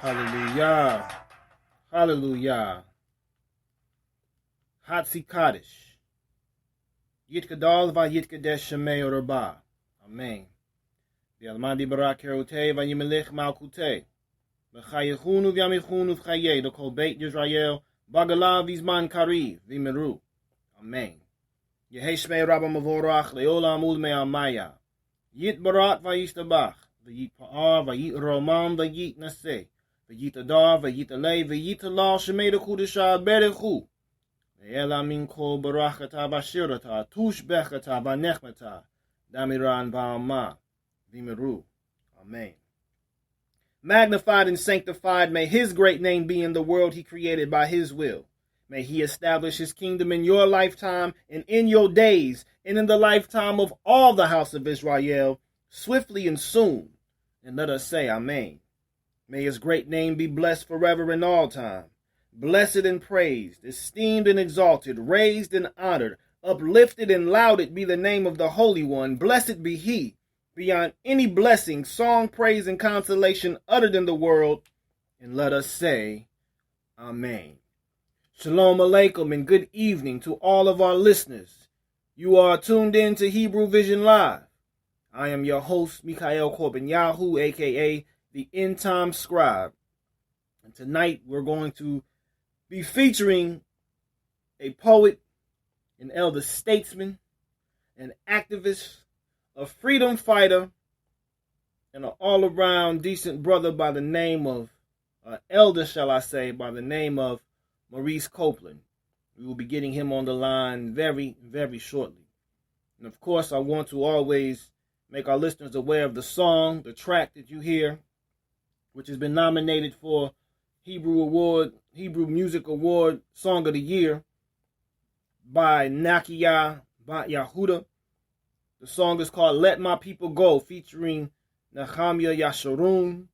Hallelujah. Hallelujah. Hatzi Kaddish. Yitkadal va Yitkadesh Shemei Rabah. Amen. V'almadi barak herutei v'yimelech malkutei. V'chayechunu v'yamichunu v'chayei. The kol beit Yisrael. Bagalav v'zman kariv v'meru. Amen. Yehi Shmei Rabba Mavorach le'olam ulmei amaya. Yit barat v'yishtabach. V'yit pa'ar v'yit romam v'yit naseh. V'yit adar v'yit alei v'yit alal shemei d'chudeshah berechu. Ve'ela min kol barachata v'ashirata tush bechata v'nechmata damiran v'alma v'meru. Amen. Magnified and sanctified may his great name be in the world he created by his will. May he establish his kingdom in your lifetime and in your days and in the lifetime of all the house of Israel, swiftly and soon. And let us say Amen. May his great name be blessed forever and all time. Blessed and praised, esteemed and exalted, raised and honored, uplifted and lauded be the name of the Holy One. Blessed be he, beyond any blessing, song, praise, and consolation uttered in the world. And let us say Amen. Shalom Aleichem and good evening to all of our listeners. You are tuned in to Hebrew Vision Live. I am your host, Mikael Corbin-Yahu, a.k.a. the End Time Scribe. And tonight we're going to be featuring a poet, an elder statesman, an activist, a freedom fighter, and an all-around decent brother by the name of, elder shall I say, by the name of Maurice Copeland. We will be getting him on the line very, very shortly. And of course, I want to always make our listeners aware of the song, the track that you hear, which has been nominated for Hebrew Music Award Song of the Year by Nakia Bat Yahuda. The song is called Let My People Go, featuring Nehemiah Yasharun,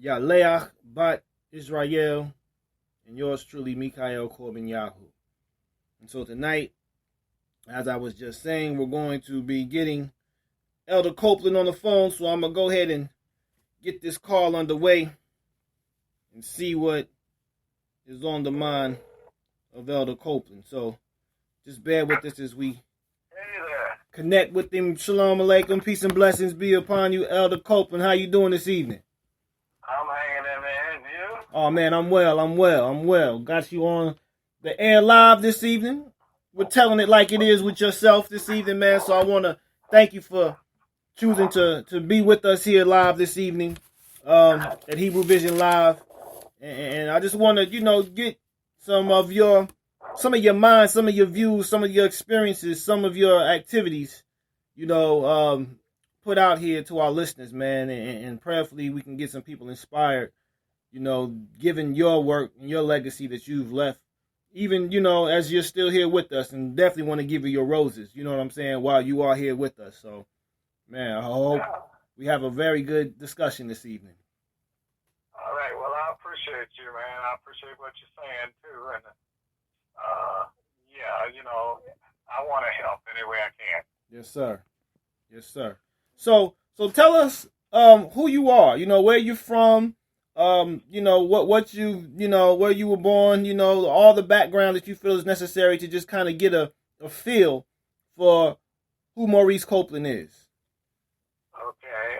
Yaleach Bat Israel, and yours truly, Mikael Corbin Yahoo. And so tonight, as I was just saying, we're going to be getting Elder Copeland on the phone, so I'm going to go ahead and get this call underway and see what is on the mind of Elder Copeland. So just bear with us as we connect with him. Shalom Aleichem, peace and blessings be upon you, Elder Copeland. How you doing this evening? I'm hanging in there, and you? Oh man, I'm well. Got you on the air live this evening. We're telling it like it is with yourself this evening, man. So I want to thank you for choosing to be with us here live this evening at Hebrew Vision Live. And I just want to, get some of your mind, some of your views, some of your experiences, some of your activities, put out here to our listeners, man. And prayerfully we can get some people inspired, given your work and your legacy that you've left, even, as you're still here with us, and definitely want to give you your roses, you know what I'm saying, while you are here with us. So, man, I hope we have a very good discussion this evening. All right. Well, I appreciate you, man. I appreciate what you're saying, too. And, I want to help any way I can. Yes, sir. So tell us who you are, where you're from, what you, where you were born, all the background that you feel is necessary to just kind of get a feel for who Maurice Copeland is. Okay,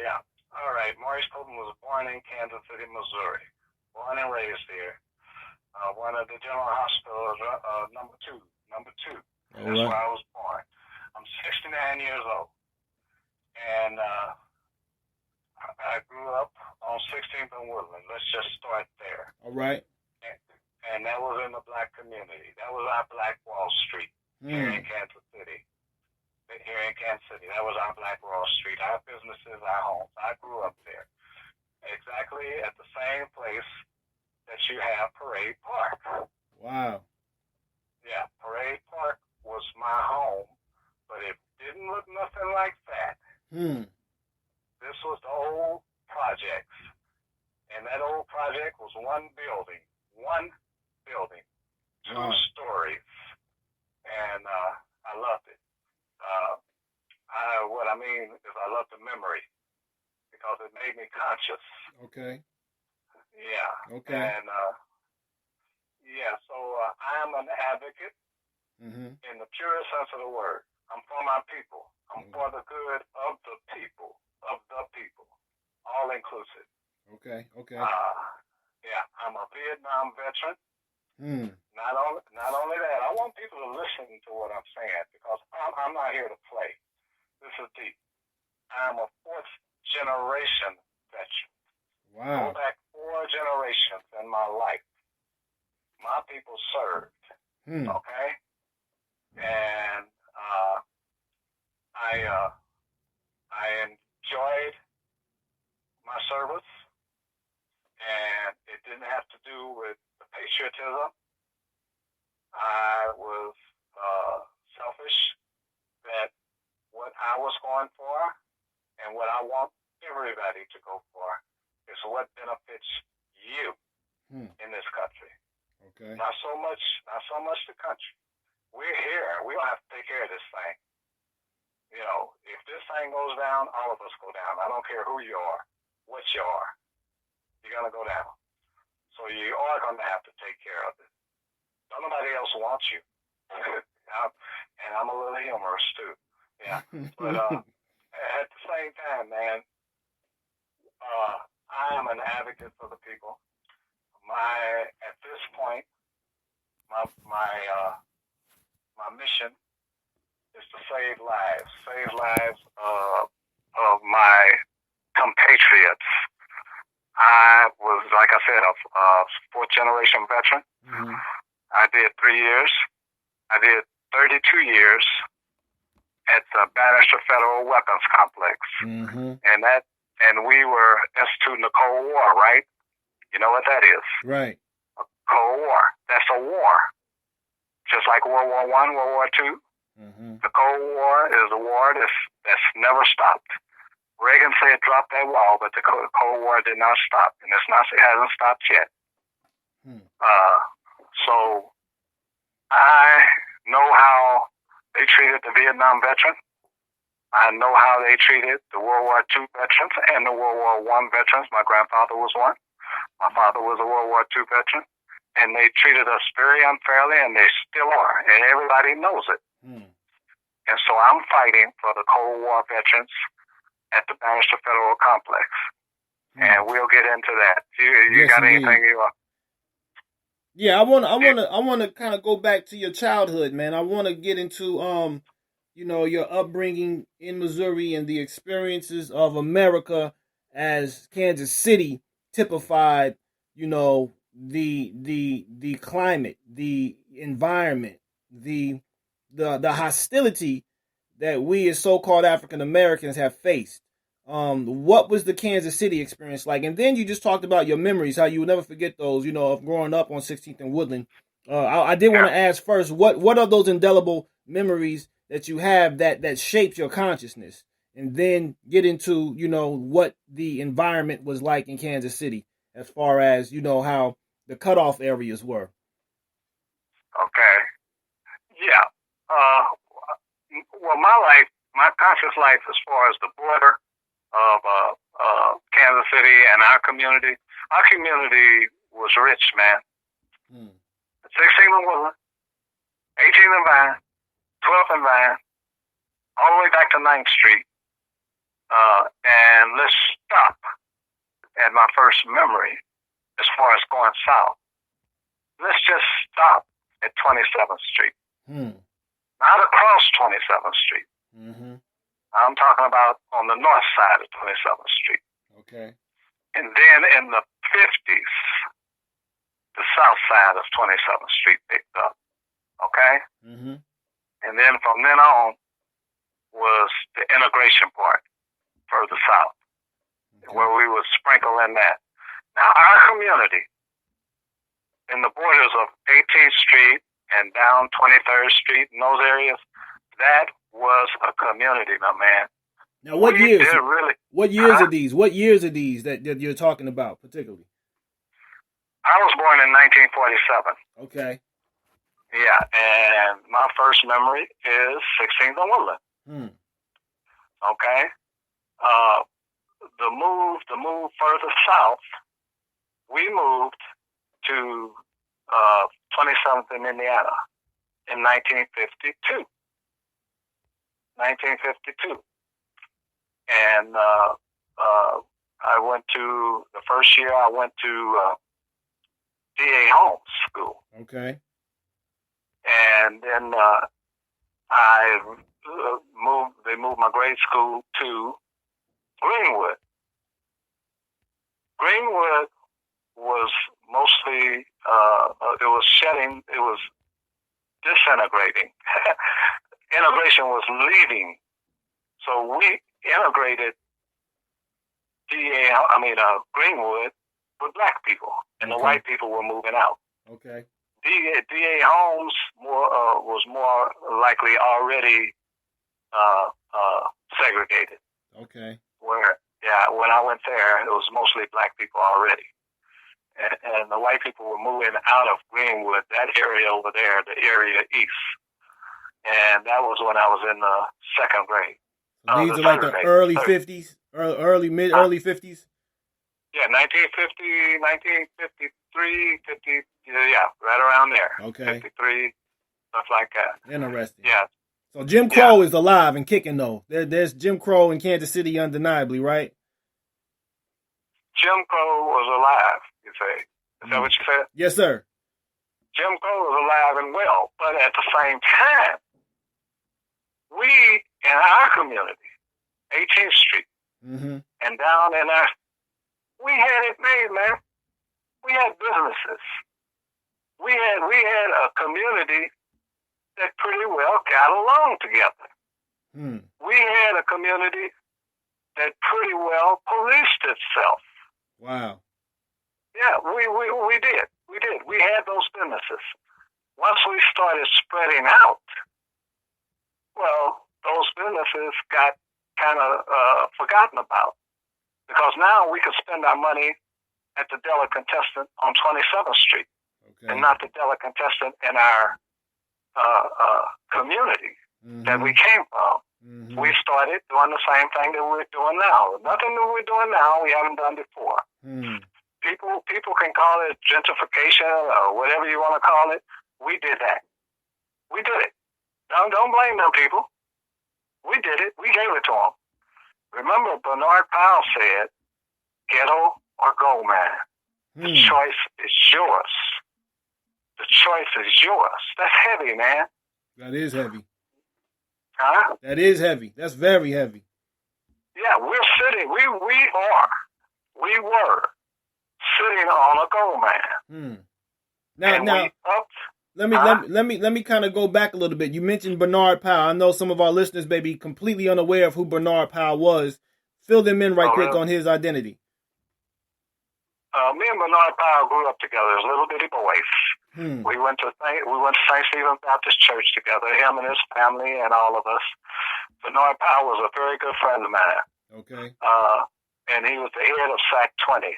yeah. All right. Maurice Copeland was born in Kansas City, Missouri. Born and raised here. One of the general hospitals, number two. That's where I was born. I'm 69 years old. And I grew up on 16th and Woodland. Let's just start there. All right. And that was in the black community. That was our Black Wall Street here in Kansas City. That was our Black Wall Street. Our businesses, our homes. I grew up there. Exactly at the same place that you have Parade Park. Wow. Yeah, Parade Park was my home, but it didn't look nothing like that. This was the old projects. And that old project was one building, 2 stories. And I loved it. What I mean is I love the memory because it made me conscious. Okay. Yeah. Okay. And so I am an advocate in the purest sense of the word. I'm for my people. I'm for the good of the people, all inclusive. Okay. Yeah, I'm a Vietnam veteran. Not only that, I want people to listen to what I'm saying because I'm not here to play. This is deep. I'm a 4th generation veteran. Wow. Go back 4 generations in my life. My people served. Okay? And I enjoyed my service, and it didn't have to do with the patriotism. I was selfish that what I was going for and what I want everybody to go for is what benefits you in this country. Okay. Not so much the country. We're here. We don't have to take care of this thing. If this thing goes down, all of us go down. I don't care who you are, what you are. You're going to go down. So you are going to have to take care of it. Nobody else wants you. And I'm a little humorous, too. Yeah. But at the same time, man, I am an advocate for the people. At this point, my mission is to save lives of my compatriots. I was, like I said, a 4th generation veteran. I did 3 years. I did 32 years at the Bannister Federal Weapons Complex. And we were instituting the Cold War, right? You know what that is? Right. A Cold War. That's a war. Just like World War I, World War II. The Cold War is a war that's never stopped. Reagan said drop that wall, but the Cold War did not stop, and it hasn't stopped yet. So I know how they treated the Vietnam veteran. I know how they treated the World War II veterans and the World War I veterans. My grandfather was one. My father was a World War II veteran. And they treated us very unfairly, and they still are. And everybody knows it. And so I'm fighting for the Cold War veterans at the Bannister Federal Complex. And we'll get into that. You Yes, got indeed. anything you want? Yeah, I want to kind of go back to your childhood, man. I want to get into your upbringing in Missouri and the experiences of America as Kansas City typified, the climate, the environment, the hostility that we as so-called African Americans have faced. What was the Kansas City experience like? And then you just talked about your memories, how you would never forget those, of growing up on 16th and Woodland. I did want to ask first, what are those indelible memories that you have that shaped your consciousness? And then get into, what the environment was like in Kansas City as far as, how the cutoff areas were. Okay. Yeah. Well, my conscious life as far as the border of Kansas City and our community was rich, man. 16th and Woodland, 18th and Vine, 12th and Vine, all the way back to 9th Street. And let's stop at my first memory as far as going south. Let's just stop at 27th Street. Not across 27th Street. I'm talking about on the north side of 27th Street. Okay. And then in the 50s, the south side of 27th Street picked up. Okay? And then from then on was the integration part further south, where we would sprinkle in that. Now, our community in the borders of 18th Street and down 23rd Street and those areas, that was a community, my man. Now, what years? What years are these? What years are these that you're talking about, particularly? I was born in 1947. Okay. Yeah, and my first memory is 16th and Woodland. Okay. The move further south, we moved to 27th in Indiana in 1952. 1952. And I went to, the first year I went to D.A. Holmes School. Okay. And then they moved my grade school to Greenwood. Greenwood was mostly, it was disintegrating. Integration was leaving. So we integrated Greenwood with black people, and the white people were moving out. Okay. D.A. Holmes was more likely already segregated. Okay. When I went there, it was mostly black people already. And the white people were moving out of Greenwood, that area over there, the area east. And that was when I was in the second grade. These are like the early 50s, early 50s? Yeah, 1950, 1953, 50, yeah, right around there. Okay. 53, stuff like that. Interesting. Yeah. So Jim Crow is alive and kicking, though. There's Jim Crow in Kansas City undeniably, right? Jim Crow was alive, you say. Is that what you said? Yes, sir. Jim Crow was alive and well, but at the same time, we, in our community, 18th Street, and down in our, we had it made, man. We had businesses. We had a community that pretty well got along together. We had a community that pretty well policed itself. Wow. Yeah, we did. We did. We had those businesses. Once we started spreading out, well, those businesses got kind of forgotten about, because now we could spend our money at the Delicatessen on 27th Street. and not the delicatessen in our community that we came from. We started doing the same thing that we're doing now. Nothing that we're doing now we haven't done before. People can call it gentrification or whatever you want to call it. We did that. We did it. Don't blame them people. We did it. We gave it to them. Remember, Bernard Powell said, "Ghetto or gold mine. The choice is yours. The choice is yours." That's heavy, man. That is heavy. Huh? That is heavy. That's very heavy. Yeah, we're sitting. We were sitting on a gold mine. Now, let me kind of go back a little bit. You mentioned Bernard Powell. I know some of our listeners may be completely unaware of who Bernard Powell was. Fill them in quick on his identity. Me and Bernard Powell grew up together as little bitty boys. We went to St. Stephen's Baptist Church together, him and his family and all of us. Bernard Powell was a very good friend of mine. Okay. And he was the head of SAC 20,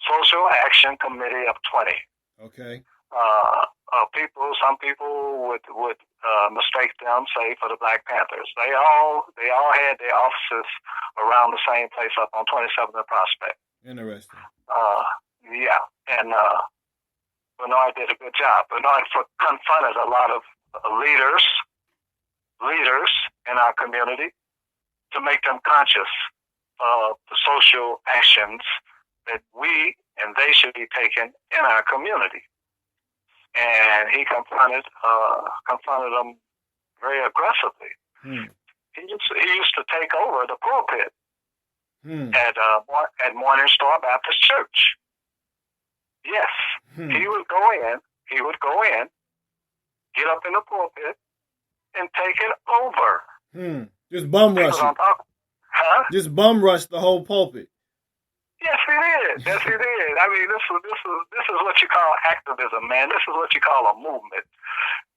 Social Action Committee of 20. Okay. Some people would mistake them, say, for the Black Panthers. They all had their offices around the same place up on 27th and Prospect. Interesting. Yeah, and Bernard did a good job. Bernard confronted a lot of leaders in our community to make them conscious of the social actions that we and they should be taking in our community. And he confronted them very aggressively. He used to take over the pulpit at Morning Star Baptist Church. Yes, he would go in, get up in the pulpit, and take it over. Just bum rush it. Just bum rush the whole pulpit. Yes, he did. Yes, he did. I mean, this is what you call activism, man. This is what you call a movement.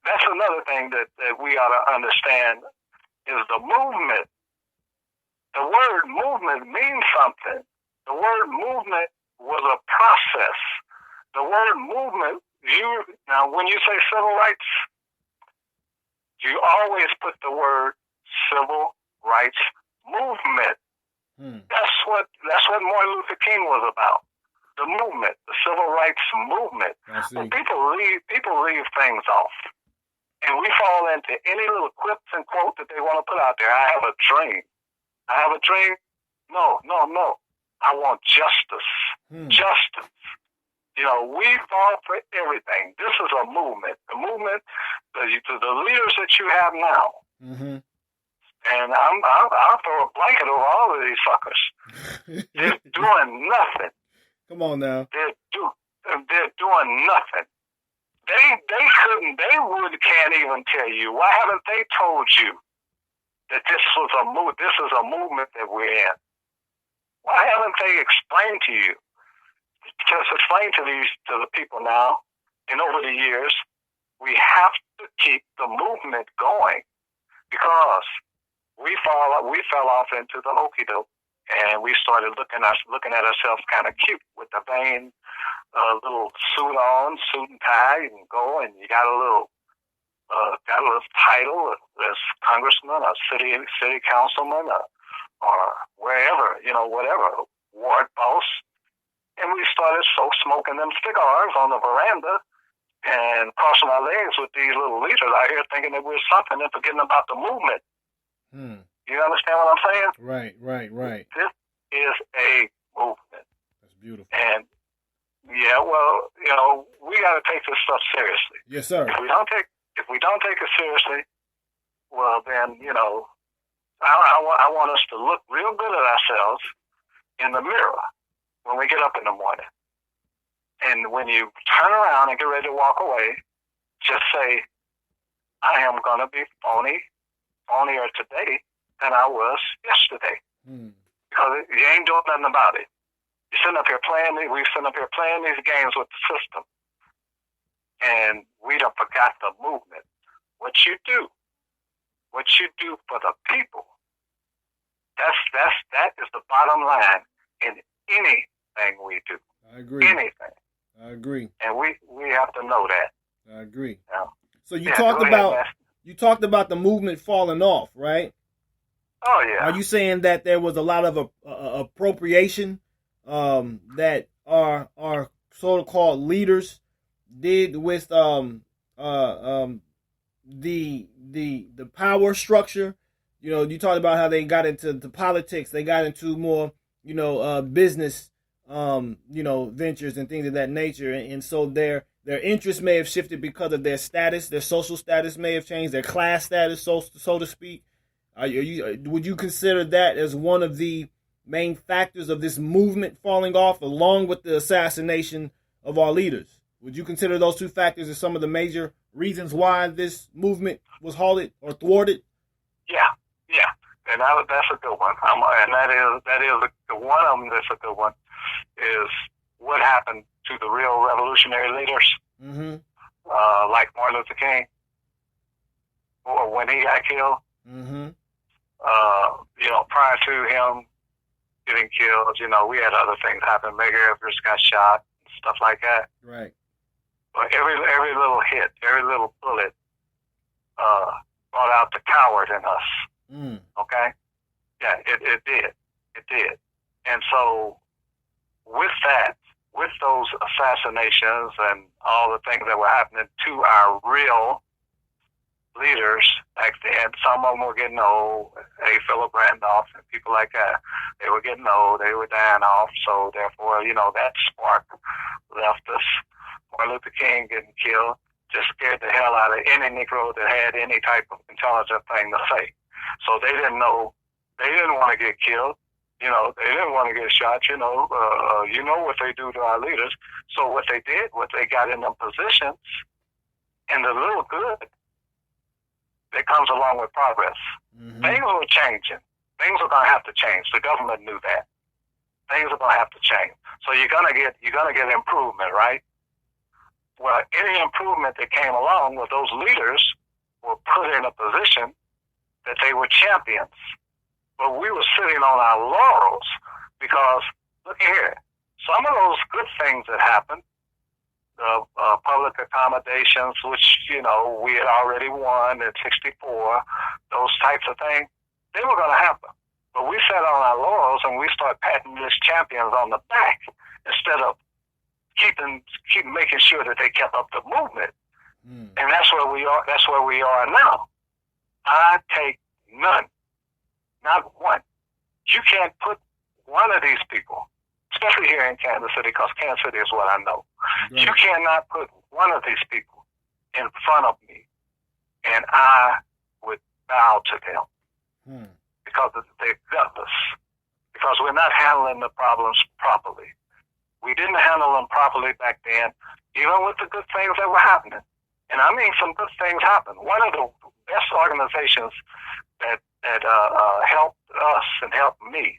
That's another thing that we ought to understand is the movement. The word movement means something. The word movement was a process. The word movement, now when you say civil rights, you always put the word civil rights movement. That's what Martin Luther King was about. The movement, the civil rights movement. Well, people leave things off. And we fall into any little quips and quotes that they want to put out there. I have a dream. I have a dream. No. I want justice. Justice. You know, we fall for everything. This is a movement. The movement, the leaders that you have now. And I'll throw a blanket over all of these suckers. They're doing nothing. Come on now. They're doing nothing. They can't even tell you. Why haven't they told you that this is a movement that we're in? Why haven't they explained to you? Just explain to the people now, and over the years, we have to keep the movement going because we fell off into the okie doke, and we started looking at ourselves kind of cute with the vain little suit and tie, and go, and you got a little title as congressman or city councilman or wherever, whatever, ward boss. And we started smoking them cigars on the veranda and crossing our legs with these little leaders out here thinking that we're something and forgetting about the movement. You understand what I'm saying? Right. This is a movement. That's beautiful. And, yeah, well, we got to take this stuff seriously. Yes, sir. If we don't take it seriously, well, then, I want us to look real good at ourselves in the mirror when we get up in the morning. And when you turn around and get ready to walk away, just say, I am going to be phonier today than I was yesterday. Because you ain't doing nothing about it. We're sitting up here playing these games with the system. And we done forgot the movement. What you do for the people, that is the bottom line in anything we do. I agree. Anything. I agree. And we have to know that. I agree. Yeah. So you Yeah, talked go ahead, about man. you talked about the movement falling off, right? Oh yeah. Are you saying that there was a lot of appropriation that our so-called leaders did with the power structure? You know, you talked about how they got into politics, they got into more business ventures and things of that nature, and so their interests may have shifted because of their status, their social status may have changed, their class status, so to speak. Would you consider that as one of the main factors of this movement falling off, along with the assassination of our leaders? Would you consider those two factors as some of the major reasons why this movement was halted or thwarted? Yeah, yeah, and that's a good one. And that is the one of them that's a good one. Is what happened to the real revolutionary leaders, Mm-hmm. like Martin Luther King, or when he got killed. Mm-hmm. Prior to him getting killed, we had other things happen. Medgar Evers got shot, stuff like that. Right. But every little hit, every little bullet, brought out the coward in us. Mm. Okay? Yeah, it did. It did. And so, with that, with those assassinations and all the things that were happening to our real leaders back then, some of them were getting old. Philip Randolph and people like that, they were getting old. They were dying off. So therefore, that spark left us. Martin Luther King getting killed just scared the hell out of any Negro that had any type of intelligent thing to say. So they didn't know. They didn't want to get killed. They didn't want to get shot. You know what they do to our leaders. So what they did, what they got in them positions, and the little good that comes along with progress. Mm-hmm. Things were changing. Things are going to have to change. The government knew that. Things are going to have to change. So you're gonna get improvement, right? Well, any improvement that came along with those leaders were put in a position that they were champions. But we were sitting on our laurels because, look here, some of those good things that happened, the public accommodations, which, we had already won in 64, those types of things, they were going to happen. But we sat on our laurels and we started patting these champions on the back instead of keep making sure that they kept up the movement. Mm. And that's where we are. That's where we are now. I take none, not one. You can't put one of these people, especially here in Kansas City, because Kansas City is what I know. Right. You cannot put one of these people in front of me, and I would bow to them because they've got us. Because we're not handling the problems properly. We didn't handle them properly back then, even with the good things that were happening. And I mean, some good things happened. One of the best organizations that helped us and helped me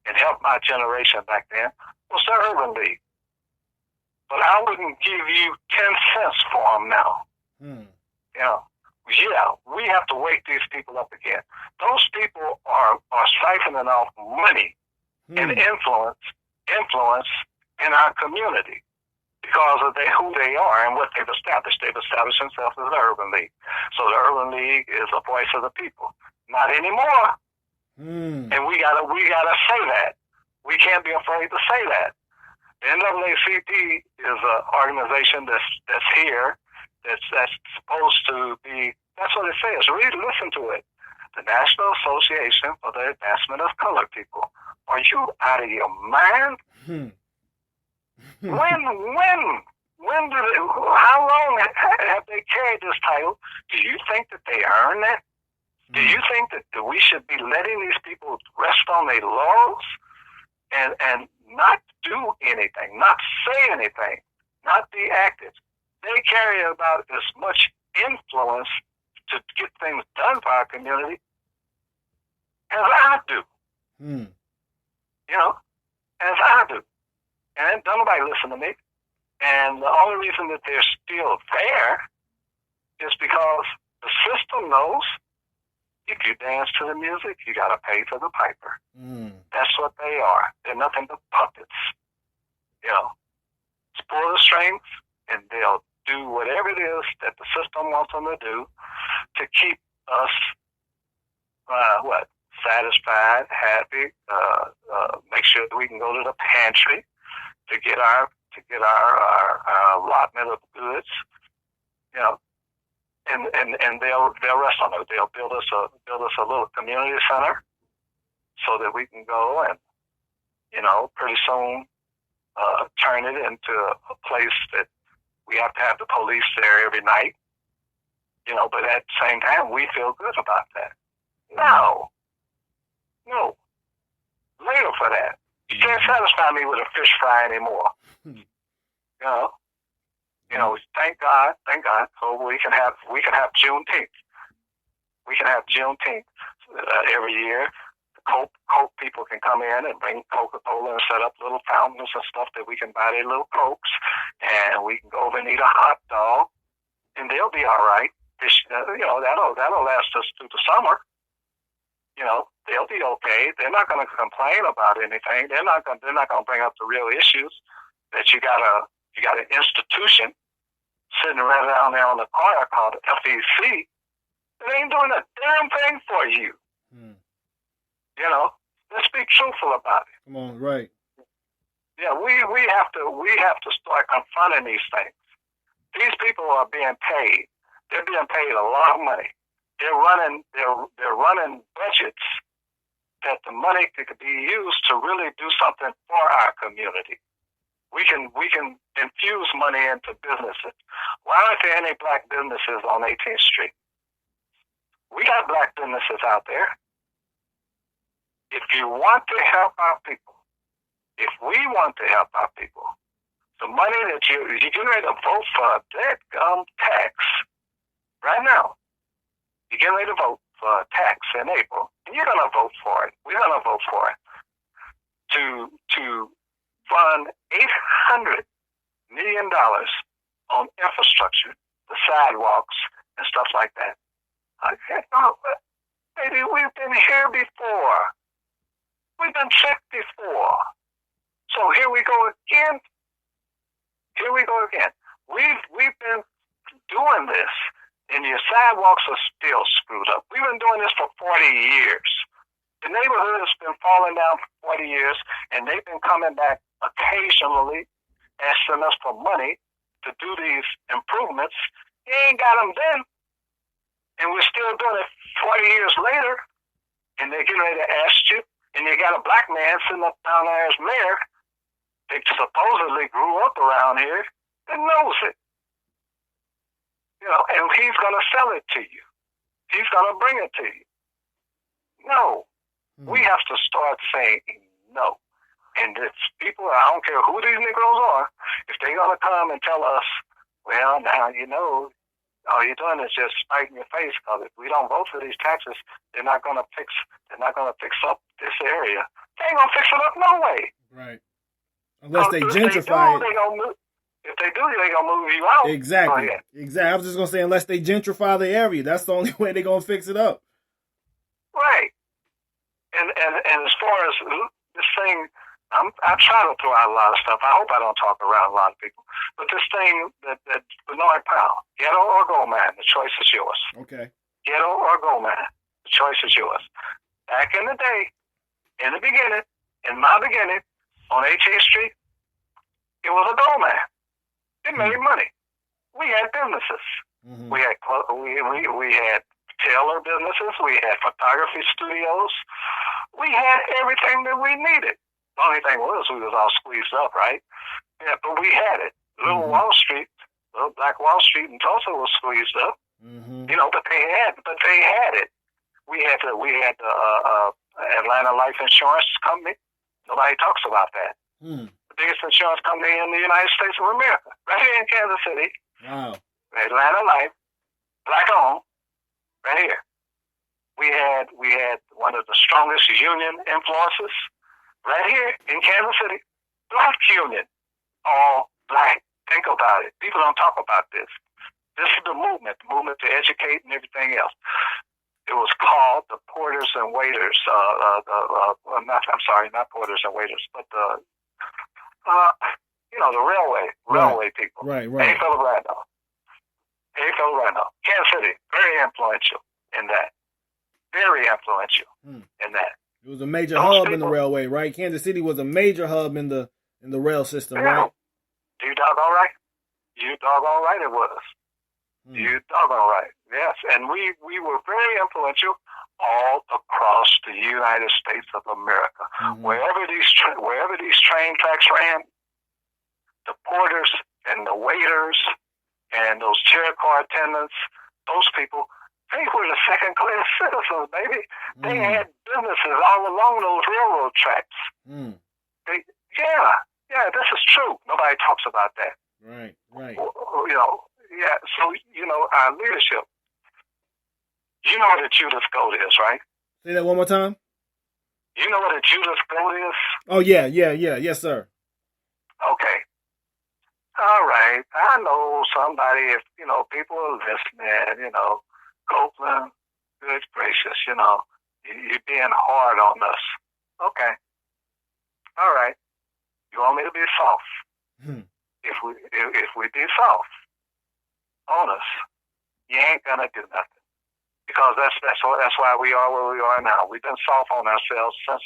and helped my generation back then was the Urban League. But I wouldn't give you 10 cents for them now. We have to wake these people up again. Those people are siphoning off money and influence in our community because of who they are and what they've established. They've established themselves as the Urban League. So the Urban League is a voice of the people. Not anymore. And we gotta say that. We can't be afraid to say that. The NAACP is an organization that's here, that's supposed to be. That's what it says. Listen to it. The National Association for the Advancement of Colored People. Are you out of your mind? When did it, how long have they carried this title? Do you think that they earn that? Do you think that we should be letting these people rest on their laurels and not do anything, not say anything, not be active? They carry about as much influence to get things done for our community as I do. As I do. And don't nobody listen to me. And the only reason that they're still there is because the system knows if you dance to the music, you got to pay for the piper. That's what they are. They're nothing but puppets. pull the strings, and they'll do whatever it is that the system wants them to do to keep us satisfied, happy. Make sure that we can go to the pantry to get our allotment of goods. You know, and they'll rest on it. They'll build us a little community center so that we can go and, you know, pretty soon turn it into a place that we have to have the police there every night. You know, but at the same time, we feel good about that. No. Later for that. You can't satisfy me with a fish fry anymore. You know, thank God. So we can have Juneteenth. We can have Juneteenth every year. The Coke people can come in and bring Coca-Cola and set up little fountains and stuff that we can buy their little Cokes, and we can go over and eat a hot dog, and they'll be all right. You know, that'll last us through the summer. You know, they'll be okay. They're not going to complain about anything. They're not going to bring up the real issues that you got an institution sitting right down there on the corner called the FEC. It ain't doing a damn thing for you. You know, let's be truthful about it. Come on, right? Yeah, we have to start confronting these things. These people are being paid. They're being paid a lot of money. They're running budgets that the money could be used to really do something for our community. We can infuse money into businesses. Why aren't there any black businesses on 18th Street? We got black businesses out there. If you want to help our people, if we want to help our people, the money that you're getting ready to vote for a dead tax right now. You're getting ready to vote for a tax in April. And you're going to vote for it. We're going to vote for it. To fund $800 million on infrastructure, the sidewalks and stuff like that. I said, oh, baby, we've been here before. We've been checked before. So here we go again. We've been doing this, and your sidewalks are still screwed up. We've been doing this for 40 years. The neighborhood has been falling down for 40 years, and they've been coming back occasionally, asking us for money to do these improvements. You ain't got them then, and we're still doing it 40 years later, and they're getting ready to ask you, and you got a black man sitting up down there as mayor that supposedly grew up around here and knows it. You know, and he's going to sell it to you. He's going to bring it to you. No. We have to start saying no. And it's people, I don't care who these Negroes are, if they're going to come and tell us, well, now, you know, all you're doing is just spiting your face, because if we don't vote for these taxes, they're not going to fix up this area. They ain't going to fix it up no way. Right. Unless they gentrify it. If they do, they're going to move you out. Exactly. Exactly. I was just going to say, unless they gentrify the area, that's the only way they're going to fix it up. Right. And as far as this thing, I try to throw out a lot of stuff. I hope I don't talk around a lot of people. But this thing that Benoit Powell, ghetto or gold mine, the choice is yours. Okay. Ghetto or gold mine, the choice is yours. Back in the day, in the beginning, in my beginning, on 18th Street, it was a gold mine. It made money. We had businesses. Mm-hmm. We had tailor businesses. We had photography studios. We had everything that we needed. The only thing was we was all squeezed up, right? Yeah, but we had it. Little Wall Street, little Black Wall Street in Tulsa was squeezed up. Mm-hmm. You know, but they had it. We had the Atlanta Life Insurance Company. Nobody talks about that. Mm. The biggest insurance company in the United States of America, right here in Kansas City. Wow. Atlanta Life, black owned, right here. We had one of the strongest union influences right here in Kansas City. Black union, all black. Think about it. People don't talk about this. This is the movement to educate and everything else. It was called the Porters and Waiters. Not Porters and Waiters, but the railway people. Right. A. Philip Randolph. Kansas City, very influential in that. Very influential in that. It was a major hub in the railway, right? Kansas City was a major hub in the rail system, right? You doggone right. You doggone right it was. You doggone right. Yes, and we were very influential all across the United States of America. Wherever these train tracks ran, the porters and the waiters and those chair car attendants, those people, they were the second-class citizens, baby. They had businesses all along those railroad tracks. This is true. Nobody talks about that. Right. So, our leadership. You know what a Judas Goat is, right? Say that one more time. You know what a Judas Goat is? Oh, yeah. Yes, sir. Okay. All right. I know somebody, if, people are listening, Copeland, good gracious, you're being hard on us. Okay. All right. You want me to be soft? If we be soft on us, you ain't gonna do nothing. Because that's why we are where we are now. We've been soft on ourselves since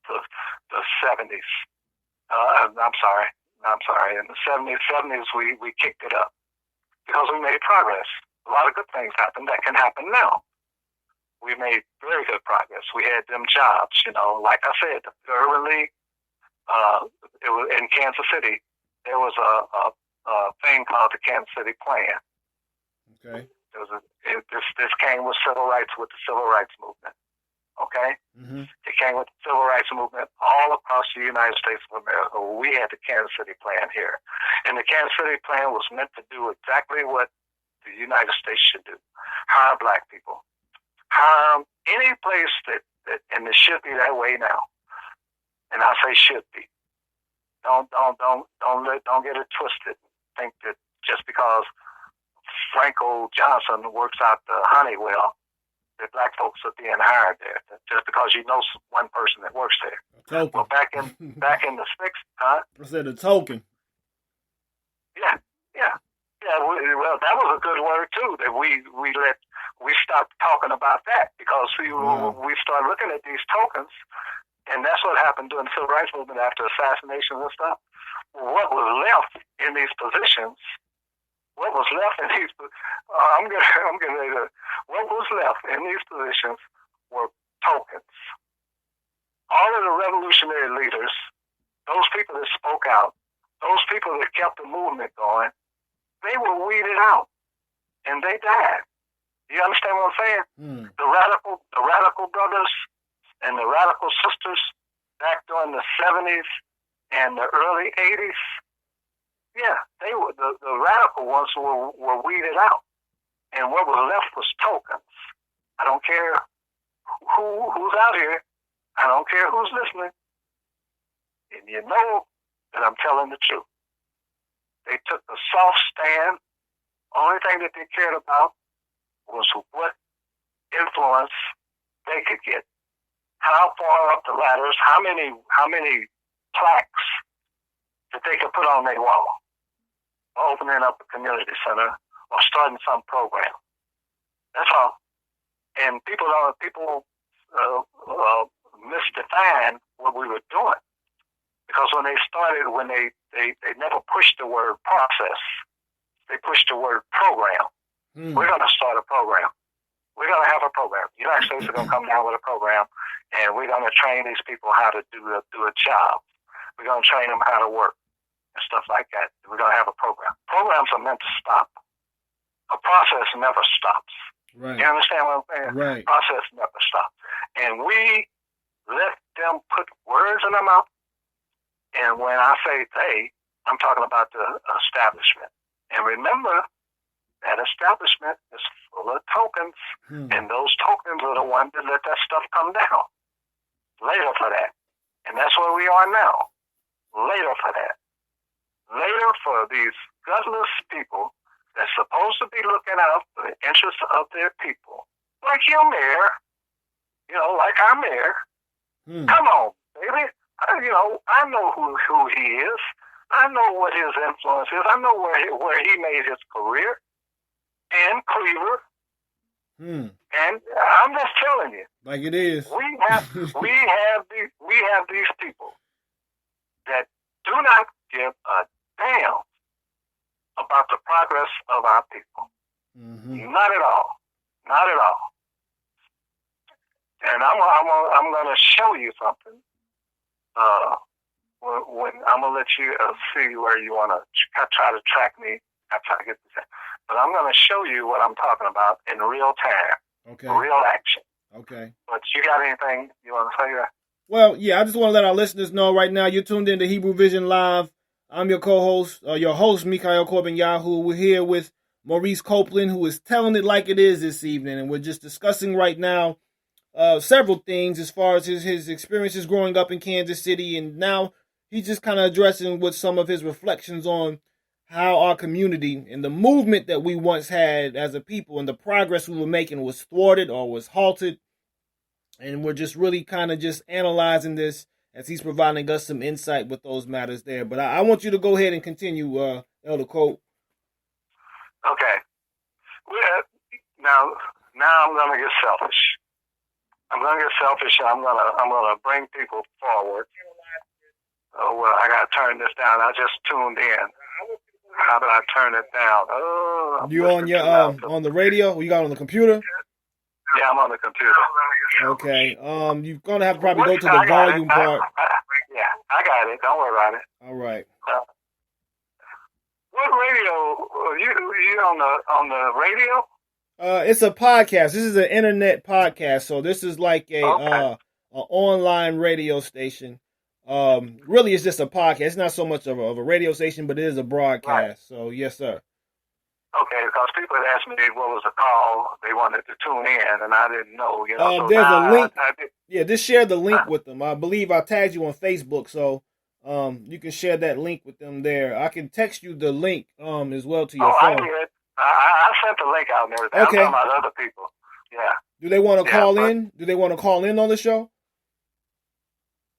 the 70s. I'm sorry. In the 70s, we kicked it up because we made progress. A lot of good things happened that can happen now. We made very good progress. We had them jobs, like I said, the Urban League. It was in Kansas City. There was a thing called the Kansas City Plan. Okay. This came with the civil rights movement. Okay? It came with the civil rights movement all across the United States of America. We had the Kansas City Plan here. And the Kansas City Plan was meant to do exactly what the United States should do. Hire black people. Hire any place that and it should be that way now. And I say should be. Don't get it twisted. Think that just because Franco Johnson works out the Honeywell, that black folks are being hired there. Just because you know one person that works there. Well, back in the '60s, huh? I said a token. Yeah. Well, that was a good word too. That we stopped talking about that because we started looking at these tokens, and that's what happened during the civil rights movement after assassinations and stuff. What was left in these positions? What was left in these? What was left in these positions were tokens. All of the revolutionary leaders, those people that spoke out, those people that kept the movement going, they were weeded out, and they died. You understand what I'm saying? The radical brothers and the radical sisters back during the 70s and the early 80s. Yeah, they were the radical ones were weeded out, and what was left was tokens. I don't care who's out here. I don't care who's listening. And you know that I'm telling the truth. They took the soft stand. Only thing that they cared about was what influence they could get, how far up the ladders, how many plaques that they could put on their wall, or opening up a community center, or starting some program. That's all. And people misdefine what we were doing, because when they never pushed the word process, they pushed the word program. We're going to start a program. We're going to have a program. The United States are going to come down with a program, and we're going to train these people how to do a job. We're going to train them how to work and stuff like that. We're going to have a program. Programs are meant to stop. A process never stops. Right. You understand what I'm saying? Right. Process never stops. And we let them put words in their mouth. And when I say they, I'm talking about the establishment. And remember, that establishment is full of tokens, and those tokens are the ones that let that stuff come down. Later for that. And that's where we are now. Later for that. Later for these gutless people that's supposed to be looking out for the interests of their people. Like your mayor. Like our mayor. Come on, baby. I know who he is. I know what his influence is. I know where he made his career and Cleaver. And I'm just telling you, like it is. We have these people that do not give a damn about the progress of our people. Not at all. Not at all. And I'm going to show you something. When I'm going to let you see where you want to try to track me. I try to get this. But I'm going to show you what I'm talking about in real time. Okay. Real action. Okay. But you got anything you want to say there? Well, yeah, I just want to let our listeners know right now you're tuned in to Hebrew Vision Live. I'm your co-host, your host, Mikael Corbin Yahoo. We're here with Maurice Copeland, who is telling it like it is this evening. And we're just discussing right now several things as far as his experiences growing up in Kansas City. And now he's just kind of addressing with some of his reflections on how our community and the movement that we once had as a people and the progress we were making was thwarted or was halted. And we're just really kind of just analyzing this as he's providing us some insight with those matters there. But I want you to go ahead and continue, Elder Cope. Okay. Well, now I'm going to get selfish. And I'm gonna bring people forward. Oh well, I gotta turn this down. I just tuned in. How do I turn it down? Oh, you on your on the radio? Or you got on the computer? Yeah, I'm on the computer. Okay. You're gonna have to probably go to the volume part. Yeah, I got it. Don't worry about it. All right. What radio? You on the radio? It's a podcast. This is an internet podcast, so this is like a online radio station. Really, it's just a podcast. It's not so much of a radio station, but it is a broadcast. Right. So, yes, sir. Okay, because people had asked me what was the call. They wanted to tune in, and I didn't know. So there's a link. Yeah, just share the link with them. I believe I tagged you on Facebook, so you can share that link with them there. I can text you the link as well to your phone. I did. I sent the link out and everything. Okay. I'm talking about other people. Yeah. Do they want to call in? Do they want to call in on the show?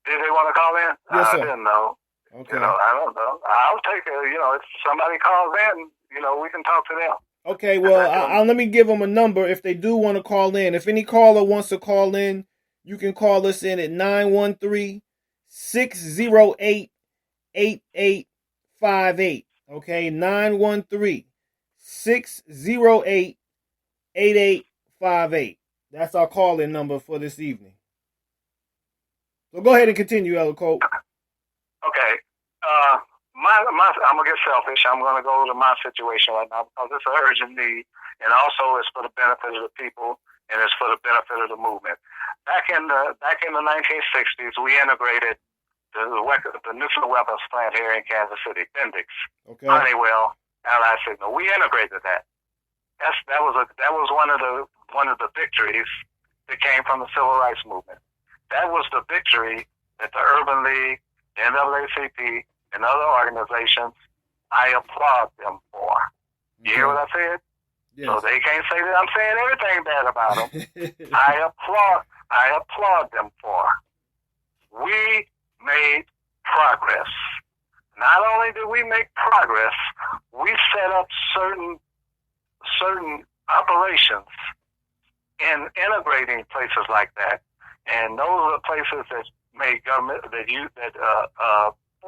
Did they want to call in? Yes, sir. I didn't know. Okay. I don't know. I'll take it. If somebody calls in, we can talk to them. Okay, well, let me give them a number if they do want to call in. If any caller wants to call in, you can call us in at 913-608-8858. Okay, 913-608-8858. That's our call-in number for this evening. So go ahead and continue, Elder Cope. Okay. I'm going to get selfish. I'm going to go to my situation right now because it's an urgent need, and also it's for the benefit of the people, and it's for the benefit of the movement. Back in the 1960s, we integrated the nuclear weapons plant here in Kansas City, Bendix, Honeywell, Allied Signal. We integrated that. That was one of the victories that came from the civil rights movement. That was the victory that the Urban League, the NAACP, and other organizations, I applaud them for. You hear what I said? Yes. So they can't say that I'm saying anything bad about them. I applaud them for. We made progress. Not only did we make progress, we set up certain operations in integrating places like that. And those are the places that made government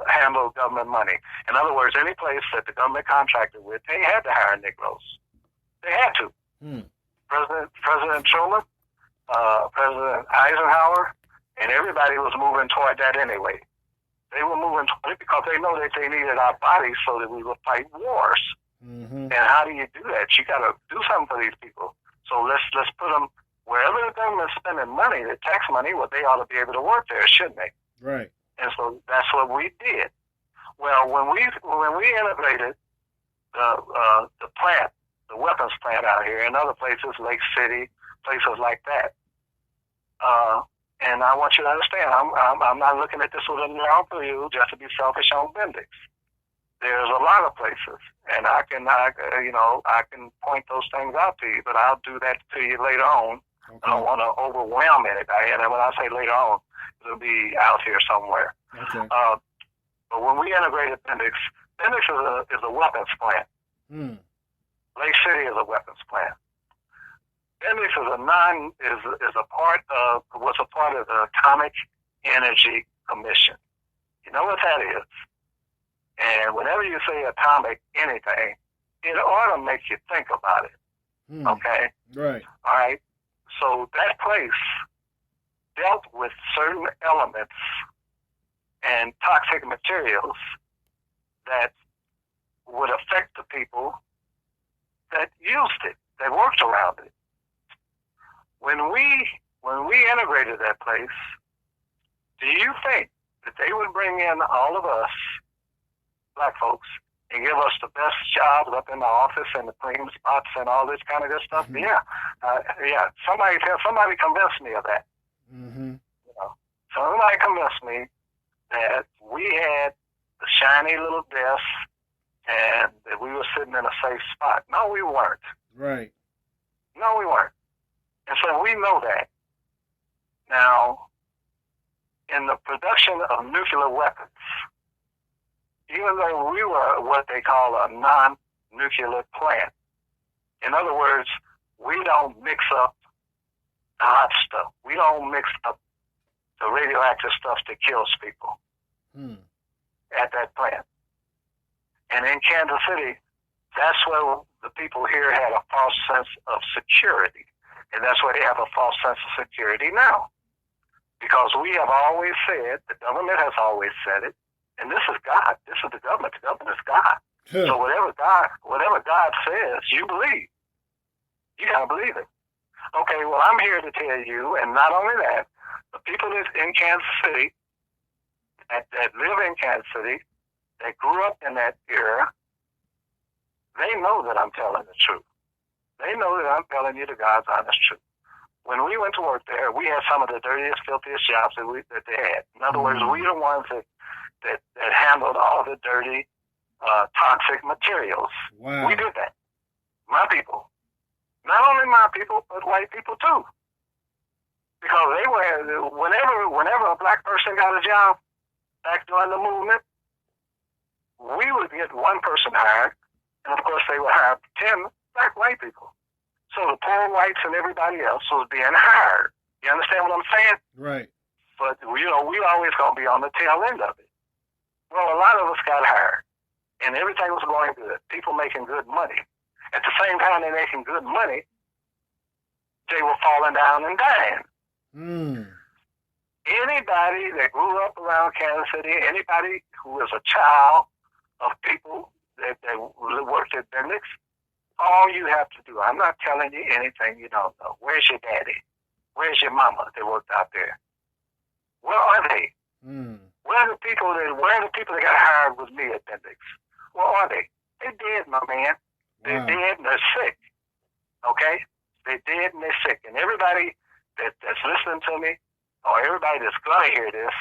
handle government money. In other words, any place that the government contracted with, they had to hire Negroes. They had to. President Truman, President Eisenhower, and everybody was moving toward that anyway. They were moving toward it because they know that they needed our bodies so that we would fight wars. And how do you do that? You got to do something for these people. So let's put them wherever the government's spending money, the tax money. Well, they ought to be able to work there, shouldn't they? Right. And so that's what we did. Well, when we integrated the plant, the weapons plant out here, and other places, Lake City, places like that. And I want you to understand, I'm not looking at this with a narrow view just to be selfish on Bendix. There's a lot of places, and I can point those things out to you, but I'll do that to you later on. Okay. I don't want to overwhelm anybody, and when I say later on, it'll be out here somewhere. Okay. But when we integrated Bendix is a weapons plant. Lake City is a weapons plant. Bendix was a part of the Atomic Energy Commission. You know what that is? And whenever you say atomic anything, it ought to make you think about it. Okay? Right. All right. So that place dealt with certain elements and toxic materials that would affect the people that used it, that worked around it. When we integrated that place, do you think that they would bring in all of us, black folks, and give us the best jobs up in the office and the clean spots and all this kind of good stuff? Yeah. Somebody convinced me of that. You know, somebody convinced me that we had the shiny little desk and that we were sitting in a safe spot. No, we weren't. Right. No, we weren't. And so we know that. Now, in the production of nuclear weapons, even though we were what they call a non-nuclear plant, in other words, we don't mix up the hot stuff. We don't mix up the radioactive stuff that kills people at that plant. And in Kansas City, that's where the people here had a false sense of security. And that's why they have a false sense of security now. Because we have always said, the government has always said it, and this is God. This is the government. The government is God. So whatever God says, you believe. You gotta believe it. Okay, well, I'm here to tell you, and not only that, the people in Kansas City, that live in Kansas City, that grew up in that era, they know that I'm telling the truth. They know that I'm telling you the God's honest truth. When we went to work there, we had some of the dirtiest, filthiest jobs that they had. In other words, we the ones that handled all the dirty, toxic materials. Wow. We did that. My people. Not only my people, but white people too. Because they were, whenever a black person got a job back during the movement, we would get one person hired, and of course they would hire 10 black white people. So the poor whites and everybody else was being hired. You understand what I'm saying? Right. But, we always going to be on the tail end of it. Well, a lot of us got hired, and everything was going good. People making good money. At the same time they're making good money, they were falling down and dying. Anybody that grew up around Kansas City, anybody who was a child of people that worked at Bendix, all you have to do, I'm not telling you anything you don't know. Where's your daddy? Where's your mama that worked out there? Where are they? Where are the people that got hired with me at Bendix? Where are they? They're dead, my man. They're dead and they're sick. Okay? They're dead and they're sick. And everybody that's listening to me, or everybody that's going to hear this,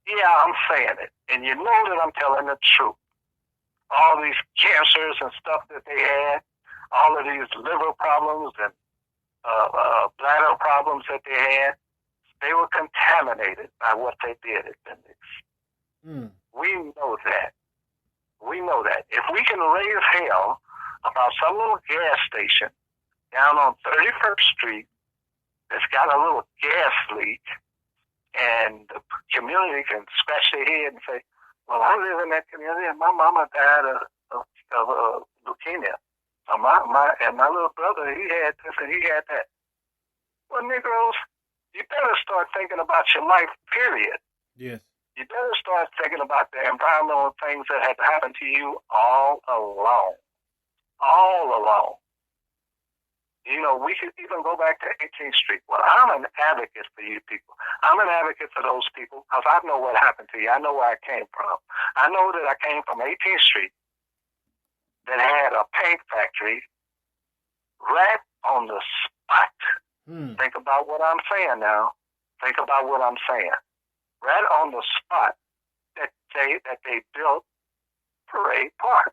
yeah, I'm saying it. And you know that I'm telling the truth. All these cancers and stuff that they had, all of these liver problems and bladder problems that they had, they were contaminated by what they did at Bendix. We know that. We know that. If we can raise hell about some little gas station down on 31st Street that's got a little gas leak, and the community can scratch their head and say, well, I live in that community and my mama died of leukemia. My little brother, he had this and he had that. Well, Negroes, you better start thinking about your life, period. Yes. You better start thinking about the environmental things that have happened to you all along. All along. You know, we could even go back to 18th Street. Well, I'm an advocate for you people. I'm an advocate for those people because I know what happened to you. I know where I came from. I know that I came from 18th Street that had a paint factory right on the spot. Think about what I'm saying now. Think about what I'm saying. Right on the spot that they built Parade Park.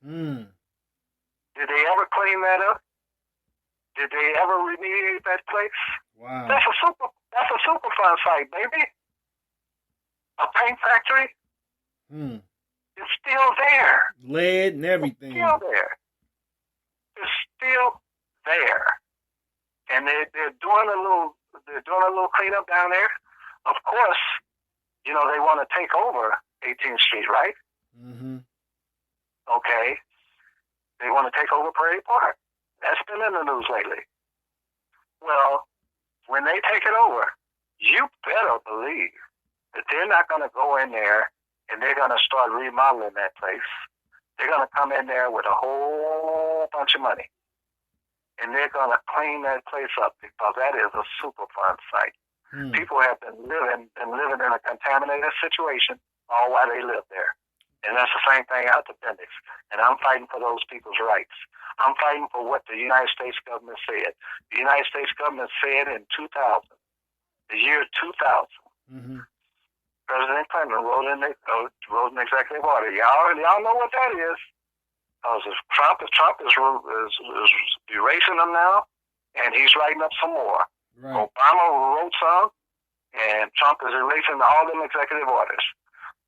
Did they ever clean that up? Did they ever remediate that place? Wow. That's a Superfund site, baby. A paint factory. It's still there. Lead and everything. It's still there. It's still there. And they're doing a little cleanup down there. Of course, you know, they want to take over 18th Street, right? Mm-hmm. Okay. They want to take over Prairie Park. That's been in the news lately. Well, when they take it over, you better believe that they're not going to go in there and they're going to start remodeling that place. They're going to come in there with a whole bunch of money. And they're going to clean that place up because that is a Superfund site. People have been living in a contaminated situation all while they live there. And that's the same thing out to Bendix. And I'm fighting for those people's rights. I'm fighting for what the United States government said. The United States government said in 2000, the year 2000, President Clinton wrote an executive order. Y'all know what that is. Because Trump is erasing them now, and he's writing up some more. Right. Obama wrote some, and Trump is erasing all them executive orders.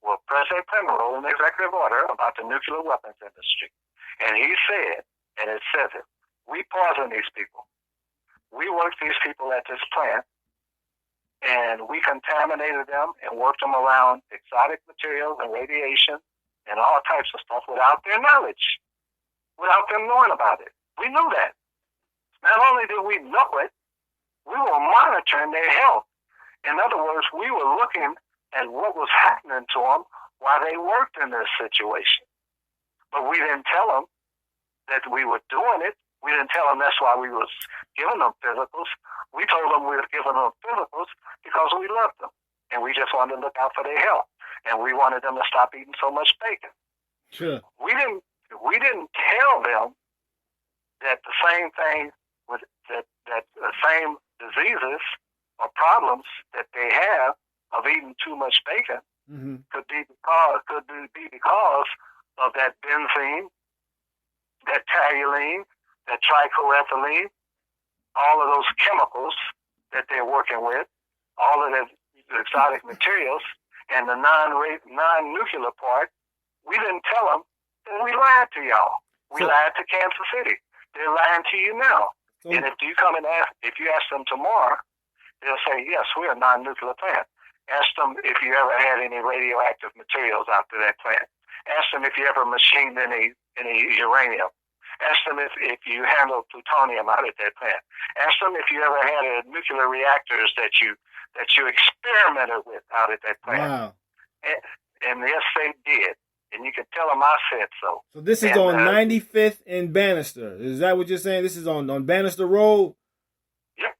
Well, President Clinton wrote an executive order about the nuclear weapons industry. And he said, and it says it, we poison these people. We worked these people at this plant, and we contaminated them and worked them around exotic materials and radiation and all types of stuff without their knowledge, without them knowing about it. We knew that. Not only did we know it, we were monitoring their health. In other words, we were looking at what was happening to them while they worked in this situation. But we didn't tell them that we were doing it. We didn't tell them that's why we was giving them physicals. We told them we were giving them physicals because we loved them. And we just wanted to look out for their health. And we wanted them to stop eating so much bacon. Sure. We didn't tell them that the same thing with that the same diseases or problems that they have of eating too much bacon could be because of that benzene, that toluene, that trichoethylene, all of those chemicals that they're working with, all of the exotic materials, and the non-nuclear part. We didn't tell them, and we lied to y'all. We lied to Kansas City. They're lying to you now. And if you come and if you ask them tomorrow, they'll say, yes, we're a non-nuclear plant. Ask them if you ever had any radioactive materials out to that plant. Ask them if you ever machined any uranium. Ask them if you handled plutonium out at that plant. Ask them if you ever had nuclear reactors that you experimented with out at that plant. Wow. And yes, they did. And you can tell them I said so. So this is on 95th and Bannister. Is that what you're saying? This is on Bannister Road? Yep.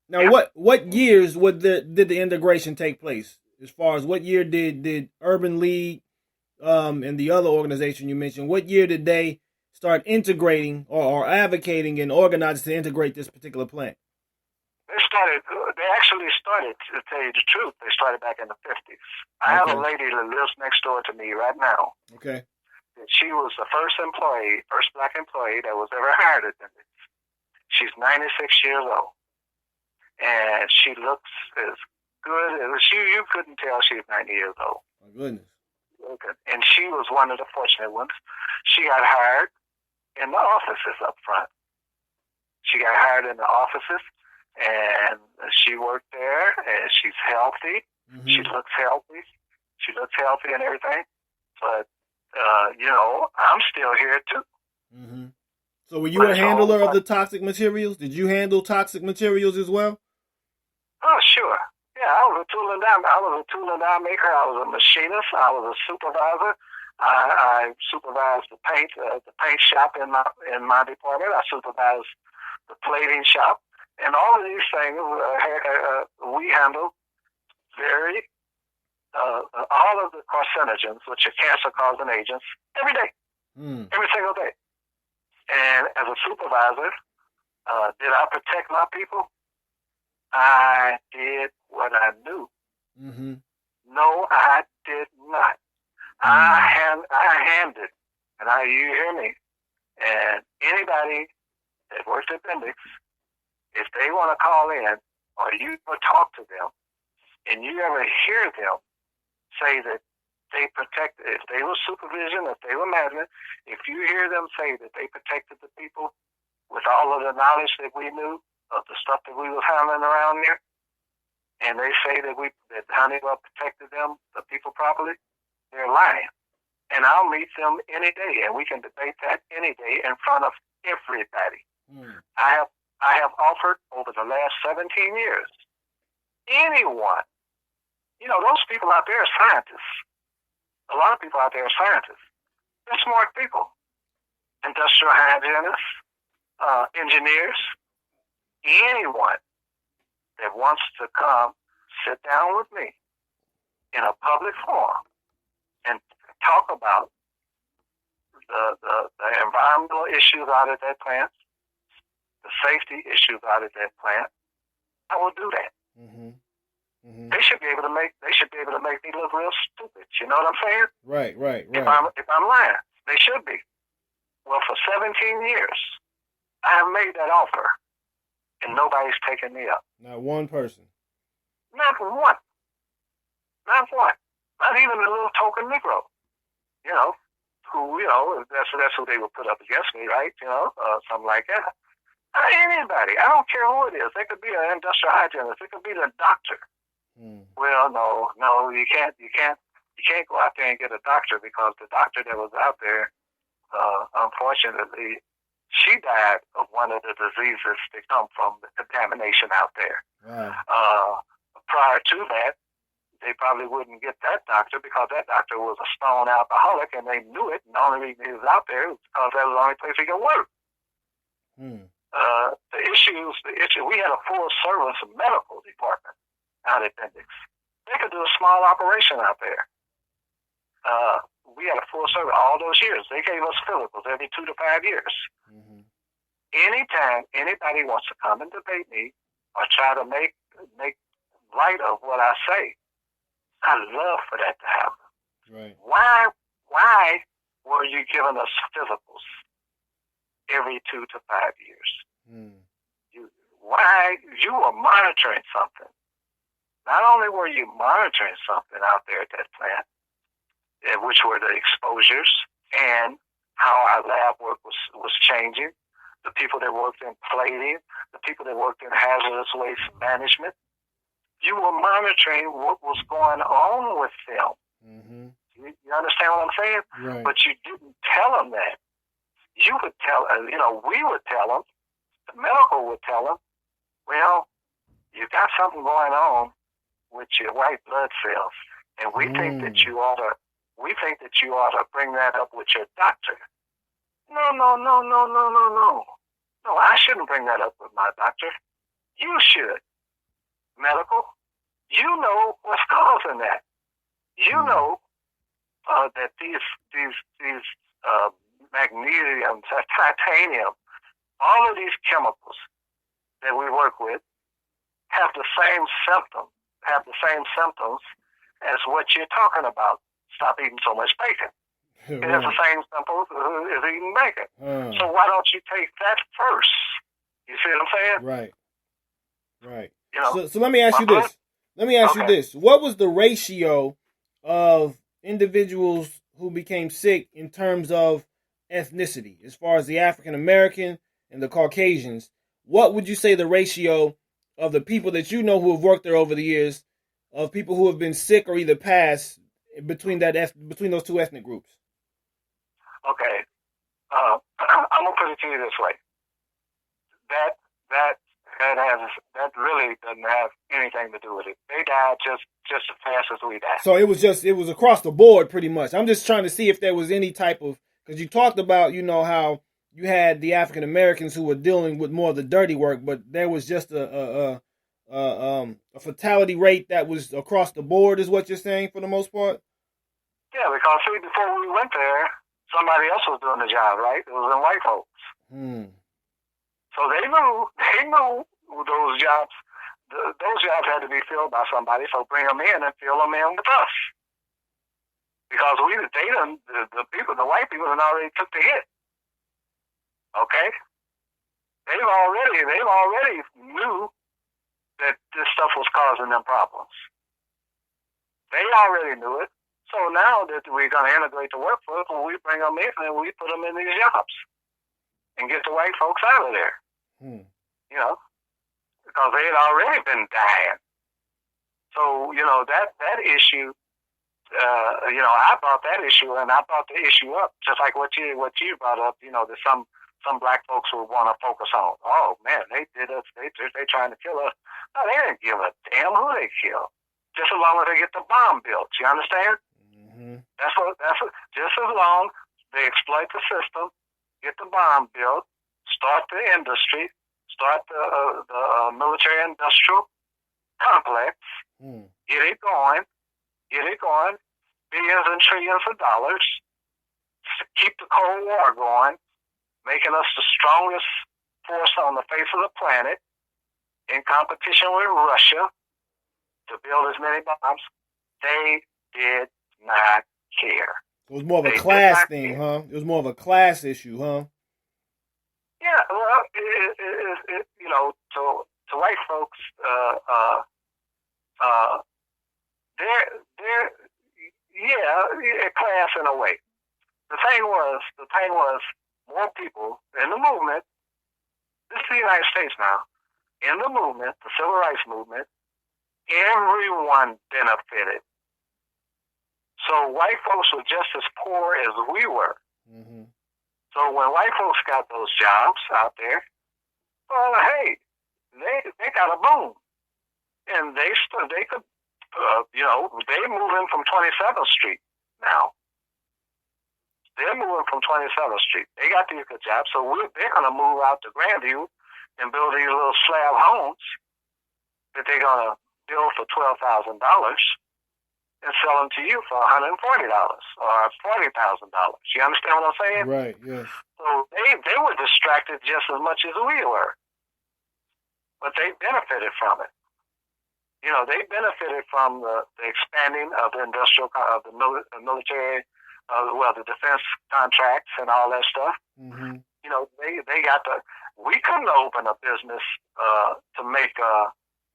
Now, yep. What years did the integration take place? As far as what year did Urban League and the other organization you mentioned, what year did they start integrating or advocating and organizing to integrate this particular plant? They actually started, to tell you the truth, they started back in the 50s. I have a lady that lives next door to me right now. Okay. She was the first black employee that was ever hired at Bendix. She's 96 years old. And she looks as good as you couldn't tell she was 90 years old. My goodness. Okay. And she was one of the fortunate ones. She got hired in the offices up front. She got hired in the offices. And she worked there, and she's healthy. Mm-hmm. She looks healthy. She looks healthy and everything. But, I'm still here, too. Mm-hmm. So were you a handler of the toxic materials? Did you handle toxic materials as well? Oh, sure. Yeah, I was a tool and die maker. I was a machinist. I was a supervisor. I supervised the paint shop in my department. I supervised the plating shop. And all of these things we handle all of the carcinogens, which are cancer-causing agents, every day, every single day. And as a supervisor, did I protect my people? I did what I knew. Mm-hmm. No, I did not. I handed, and you hear me, and anybody that works at Bendix, if they want to call in or you talk to them and you ever hear them say that they protected, if they were supervision, if they were management, if you hear them say that they protected the people with all of the knowledge that we knew of the stuff that we was handling around there, and they say that Honeywell protected them, the people properly, they're lying. And I'll meet them any day, and we can debate that any day in front of everybody. I have offered over the last 17 years, anyone, those people out there are scientists. A lot of people out there are scientists. They're smart people. Industrial hygienists, engineers, anyone that wants to come sit down with me in a public forum and talk about the environmental issues out of that plant, the safety issues out of that plant, I will do that. Mm-hmm. Mm-hmm. They should be able to make me look real stupid. You know what I'm saying? Right. If I'm lying, they should be. Well, for 17 years, I have made that offer, and nobody's taken me up. Not one person. Not one. Not one. Not even a little token Negro. Who that's who they would put up against me, right? Something like that. Anybody. I don't care who it is. They could be an industrial hygienist. It could be the doctor. Well, no, you can't go out there and get a doctor, because the doctor that was out there, unfortunately, she died of one of the diseases that come from the contamination out there. Wow. Prior to that, they probably wouldn't get that doctor, because that doctor was a stone alcoholic, and they knew it, and the only reason he was out there was because that was the only place he could work. The issue, we had a full service medical department out at Bendix. They could do a small operation out there. We had a full service all those years. They gave us physicals every 2 to 5 years. Mm-hmm. Anytime anybody wants to come and debate me or try to make light of what I say, I love for that to happen. Right. Why were you giving us physicals every 2 to 5 years? Why you were monitoring something? Not only were you monitoring something out there at that plant, which were the exposures and how our lab work was changing, the people that worked in plating, the people that worked in hazardous waste management, you were monitoring what was going on with them. Mm-hmm. You understand what I'm saying? Right. But you didn't tell them that. You would tell, we would tell them, the medical would tell them, well, you got something going on with your white blood cells, and we think that you ought to bring that up with your doctor. No. No, I shouldn't bring that up with my doctor. You should. Medical, you know what's causing that. You know that these magnesium, titanium, all of these chemicals that we work with have the same symptoms as what you're talking about. Stop eating so much bacon. It has the same symptoms as eating bacon. So why don't you take that first? You see what I'm saying? Right. So let me ask you this. This. What was the ratio of individuals who became sick in terms of ethnicity, as far as the African American and the Caucasians? What would you say the ratio of the people that you know who have worked there over the years, of people who have been sick or either passed, between those two ethnic groups? Okay, I'm gonna put it to you this way. That really doesn't have anything to do with it. They died just as fast as we died. So it was across the board pretty much. I'm just trying to see if there was any type of, because you talked about, how you had the African Americans who were dealing with more of the dirty work, but there was just a fatality rate that was across the board, is what you're saying, for the most part? Yeah, because before we went there, somebody else was doing the job, right? It was in white folks. So they knew those jobs. Those jobs had to be filled by somebody. So bring them in and fill them in with us, because the white people had already took the hit. Okay, they've already knew that this stuff was causing them problems. They already knew it. So now that we're going to integrate the workforce, when we bring them in and we put them in these jobs and get the white folks out of there, you know, because they had already been dying. So, you know, that issue, you know, I brought that issue and I brought the issue up, just like what you brought up, you know, that some black folks would want to focus on. Oh, man, they did us. They trying to kill us. No, they didn't give a damn who they killed. Just as long as they get the bomb built. You understand? Mm-hmm. That's what, just as long they exploit the system, get the bomb built, start the industry, start the military industrial complex, get it going, billions and trillions of dollars, keep the Cold War going, making us the strongest force on the face of the planet in competition with Russia to build as many bombs. They did not care. It was more of a class thing, huh? It was more of a class issue, huh? Yeah, well, it you know, to white folks, they're class in a way. The thing was more people in the movement. This is the United States now. In the movement, the civil rights movement, everyone benefited. So white folks were just as poor as we were. Mm-hmm. So when white folks got those jobs out there, well, hey, they got a boom, and they could, you know, they moving from 27th Street now. They're moving from 27th Street. They got these good jobs, so they're going to move out to Grandview and build these little slab homes that they're going to build for $12,000 and sell them to you for $140 or $40,000. You understand what I'm saying? Right, yes. So they were distracted just as much as we were, but they benefited from it. You know, they benefited from the expanding of the industrial, of the military, the defense contracts and all that stuff. Mm-hmm. You know, they got we couldn't open a business to make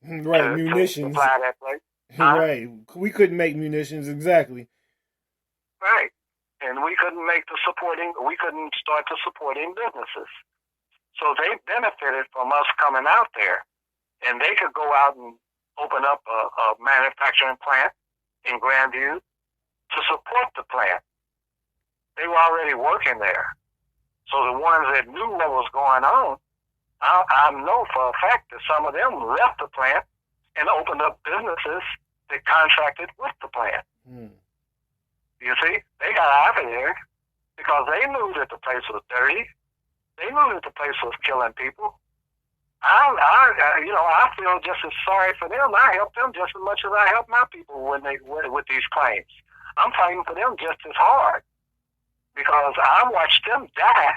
munitions. To supply that place. Right. We couldn't make munitions, exactly. Right. And we couldn't we couldn't start the supporting businesses. So they benefited from us coming out there, and they could go out and open up a manufacturing plant in Grandview to support the plant. They were already working there. So the ones that knew what was going on, I know for a fact that some of them left the plant and opened up businesses that contracted with the plant. You see, they got out of there because they knew that the place was dirty. They knew that the place was killing people. I feel just as sorry for them. I help them just as much as I help my people with these claims. I'm fighting for them just as hard because I watched them die.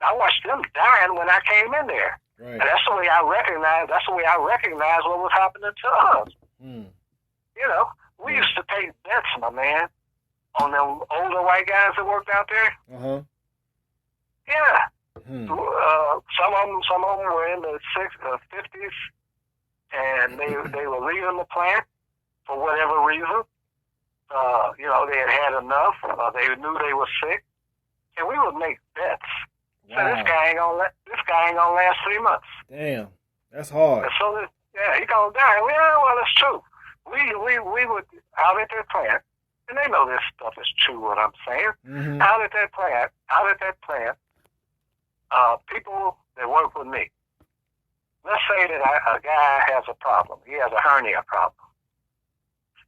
I watched them dying when I came in there. Right. And that's the way I recognize. That's the way I recognize what was happening to us. You know, we used to take bets, my man, on them older white guys that worked out there. Yeah. Some of them were in the 50s, and they were leaving the plant for whatever reason. You know, they had enough. They knew they were sick, and we would make bets. Wow. So this guy ain't gonna last 3 months. Damn, that's hard. And so he gonna die. Well, it's true. We would out at their plant, and they know this stuff is true. What I'm saying, out at that plant. People that work with me, let's say that a guy has a problem. He has a hernia problem.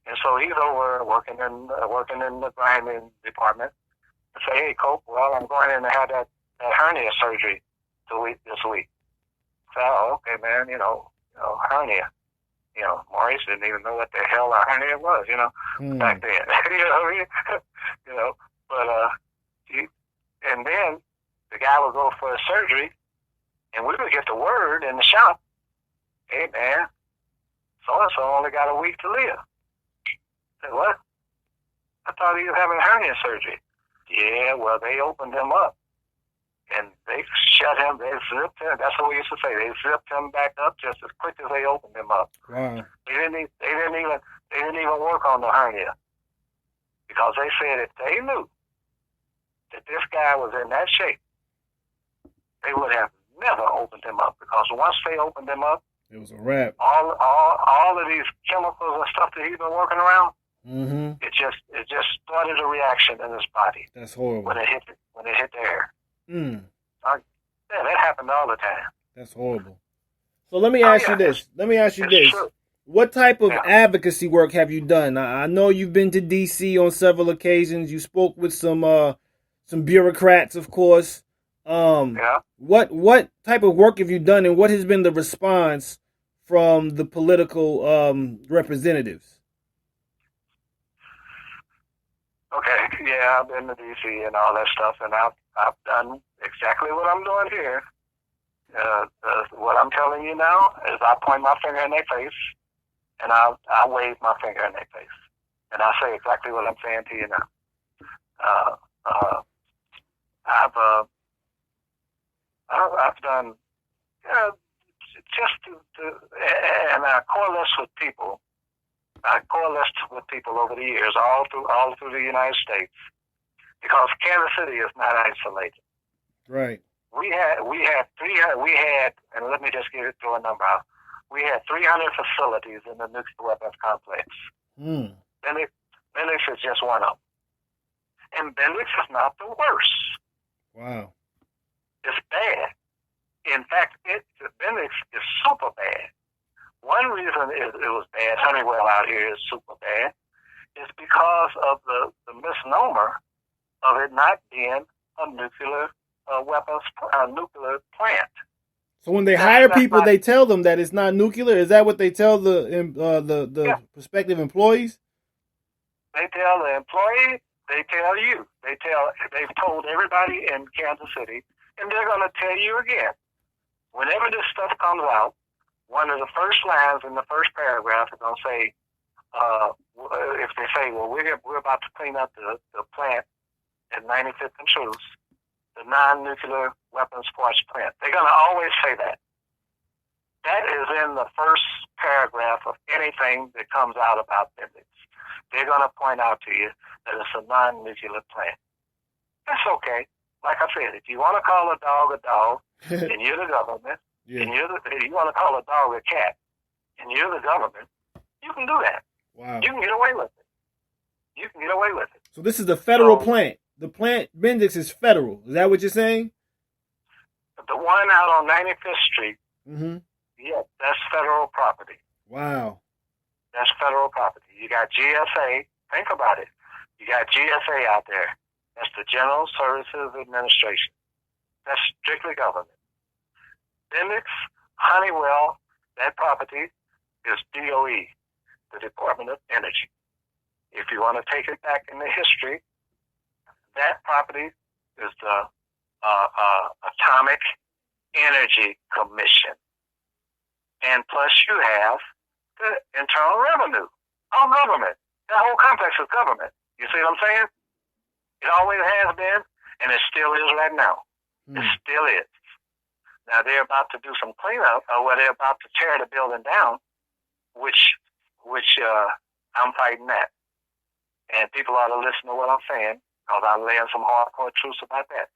And so he's over working in the grinding department and say, hey, Cope, well, I'm going in to have that hernia surgery this week. So, okay, man, you know, hernia. You know, Maurice didn't even know what the hell a hernia was, back then. And then the guy would go for a surgery, and we would get the word in the shop, hey, man, so-and-so only got a week to live. I said, what? I thought he was having hernia surgery. Yeah, well, they opened him up, and they shut him, they zipped him. That's what we used to say. They zipped him back up just as quick as they opened him up. Wow. They didn't even work on the hernia. because they said if they knew that this guy was in that shape, they would have never opened him up, because once they opened him up, it was a wrap. All of these chemicals and stuff that he's been working around, it just started a reaction in his body. That's horrible. When it hit the air. Yeah, that happened all the time. That's horrible. So let me ask you this. True. What type of advocacy work have you done? I know you've been to D.C. on several occasions. You spoke with some bureaucrats, of course. What type of work have you done, and what has been the response from the political representatives? Okay, yeah, I've been to D.C. and all that stuff, and I've done exactly what I'm doing here. What I'm telling you now is I point my finger in their face, and I wave my finger in their face, and I say exactly what I'm saying to you now. I've done just and I coalesce with people. I coalesced with people over the years, all through the United States, because Kansas City is not isolated. Right. We had, and let me just throw a number out. We had 300 facilities in the nuclear weapons complex. Bendix is just one of them. And Bendix is not the worst. Wow. It's bad. In fact, Bendix is super bad. One reason it was bad, Honeywell out here is super bad, is because of the misnomer of it not being a nuclear nuclear plant. So when they hire people, they tell them that it's not nuclear. Is that what they tell the prospective employees? They tell the employee. They tell you. They've told everybody in Kansas City, and they're going to tell you again. Whenever this stuff comes out, one of the first lines in the first paragraph is going to say, if they say, well, we're about to clean up the plant at 95th and Truce, the non-nuclear weapons parts plant. They're going to always say that. That is in the first paragraph of anything that comes out about Bendix. They're going to point out to you that it's a non-nuclear plant. That's okay. Like I said, if you want to call a dog, and you're the government, and if you want to call a dog a cat, and you're the government, you can do that. Wow. You can get away with it. So this is the federal plant. The plant Bendix is federal. Is that what you're saying? The one out on 95th Street, yeah, that's federal property. Wow. That's federal property. You got GSA. Think about it. You got GSA out there. That's the General Services Administration. That's strictly government. Bendix, Honeywell, that property is DOE, the Department of Energy. If you want to take it back in the history, that property is the Atomic Energy Commission. And plus you have the Internal Revenue. All government. The whole complex is government. You see what I'm saying? It always has been, and it still is right now. It still is. Now they're about to do some cleanup, or they're about to tear the building down, which I'm fighting that. And people ought to listen to what I'm saying, because I'm laying some hardcore truths about that.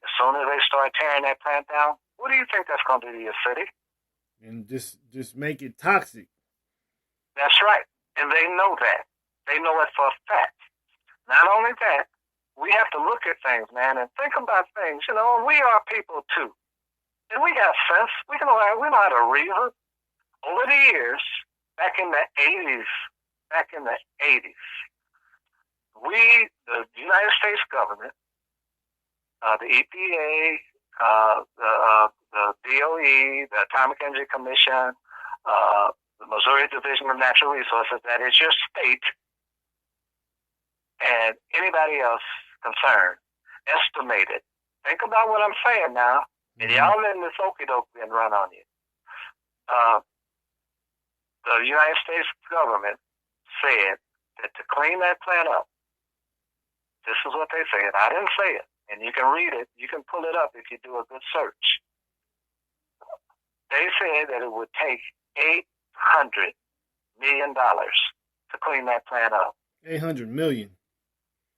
As soon as they start tearing that plant down, what do you think that's going to do to your city? And just make it toxic. That's right. And they know that. They know it for a fact. Not only that, we have to look at things, man, and think about things. You know, we are people too. And we got sense. We know how to reason. Over the years, back in the 80s, the United States government, the EPA, the DOE, the Atomic Energy Commission, the Missouri Division of Natural Resources, that is your state, and anybody else concerned, estimated. Think about what I'm saying now, and y'all letting this okie-doke and run on you. The United States government said that to clean that plant up, this is what they said. I didn't say it, and you can read it. You can pull it up if you do a good search. They said that it would take $800 million to clean that plant up. $800 million.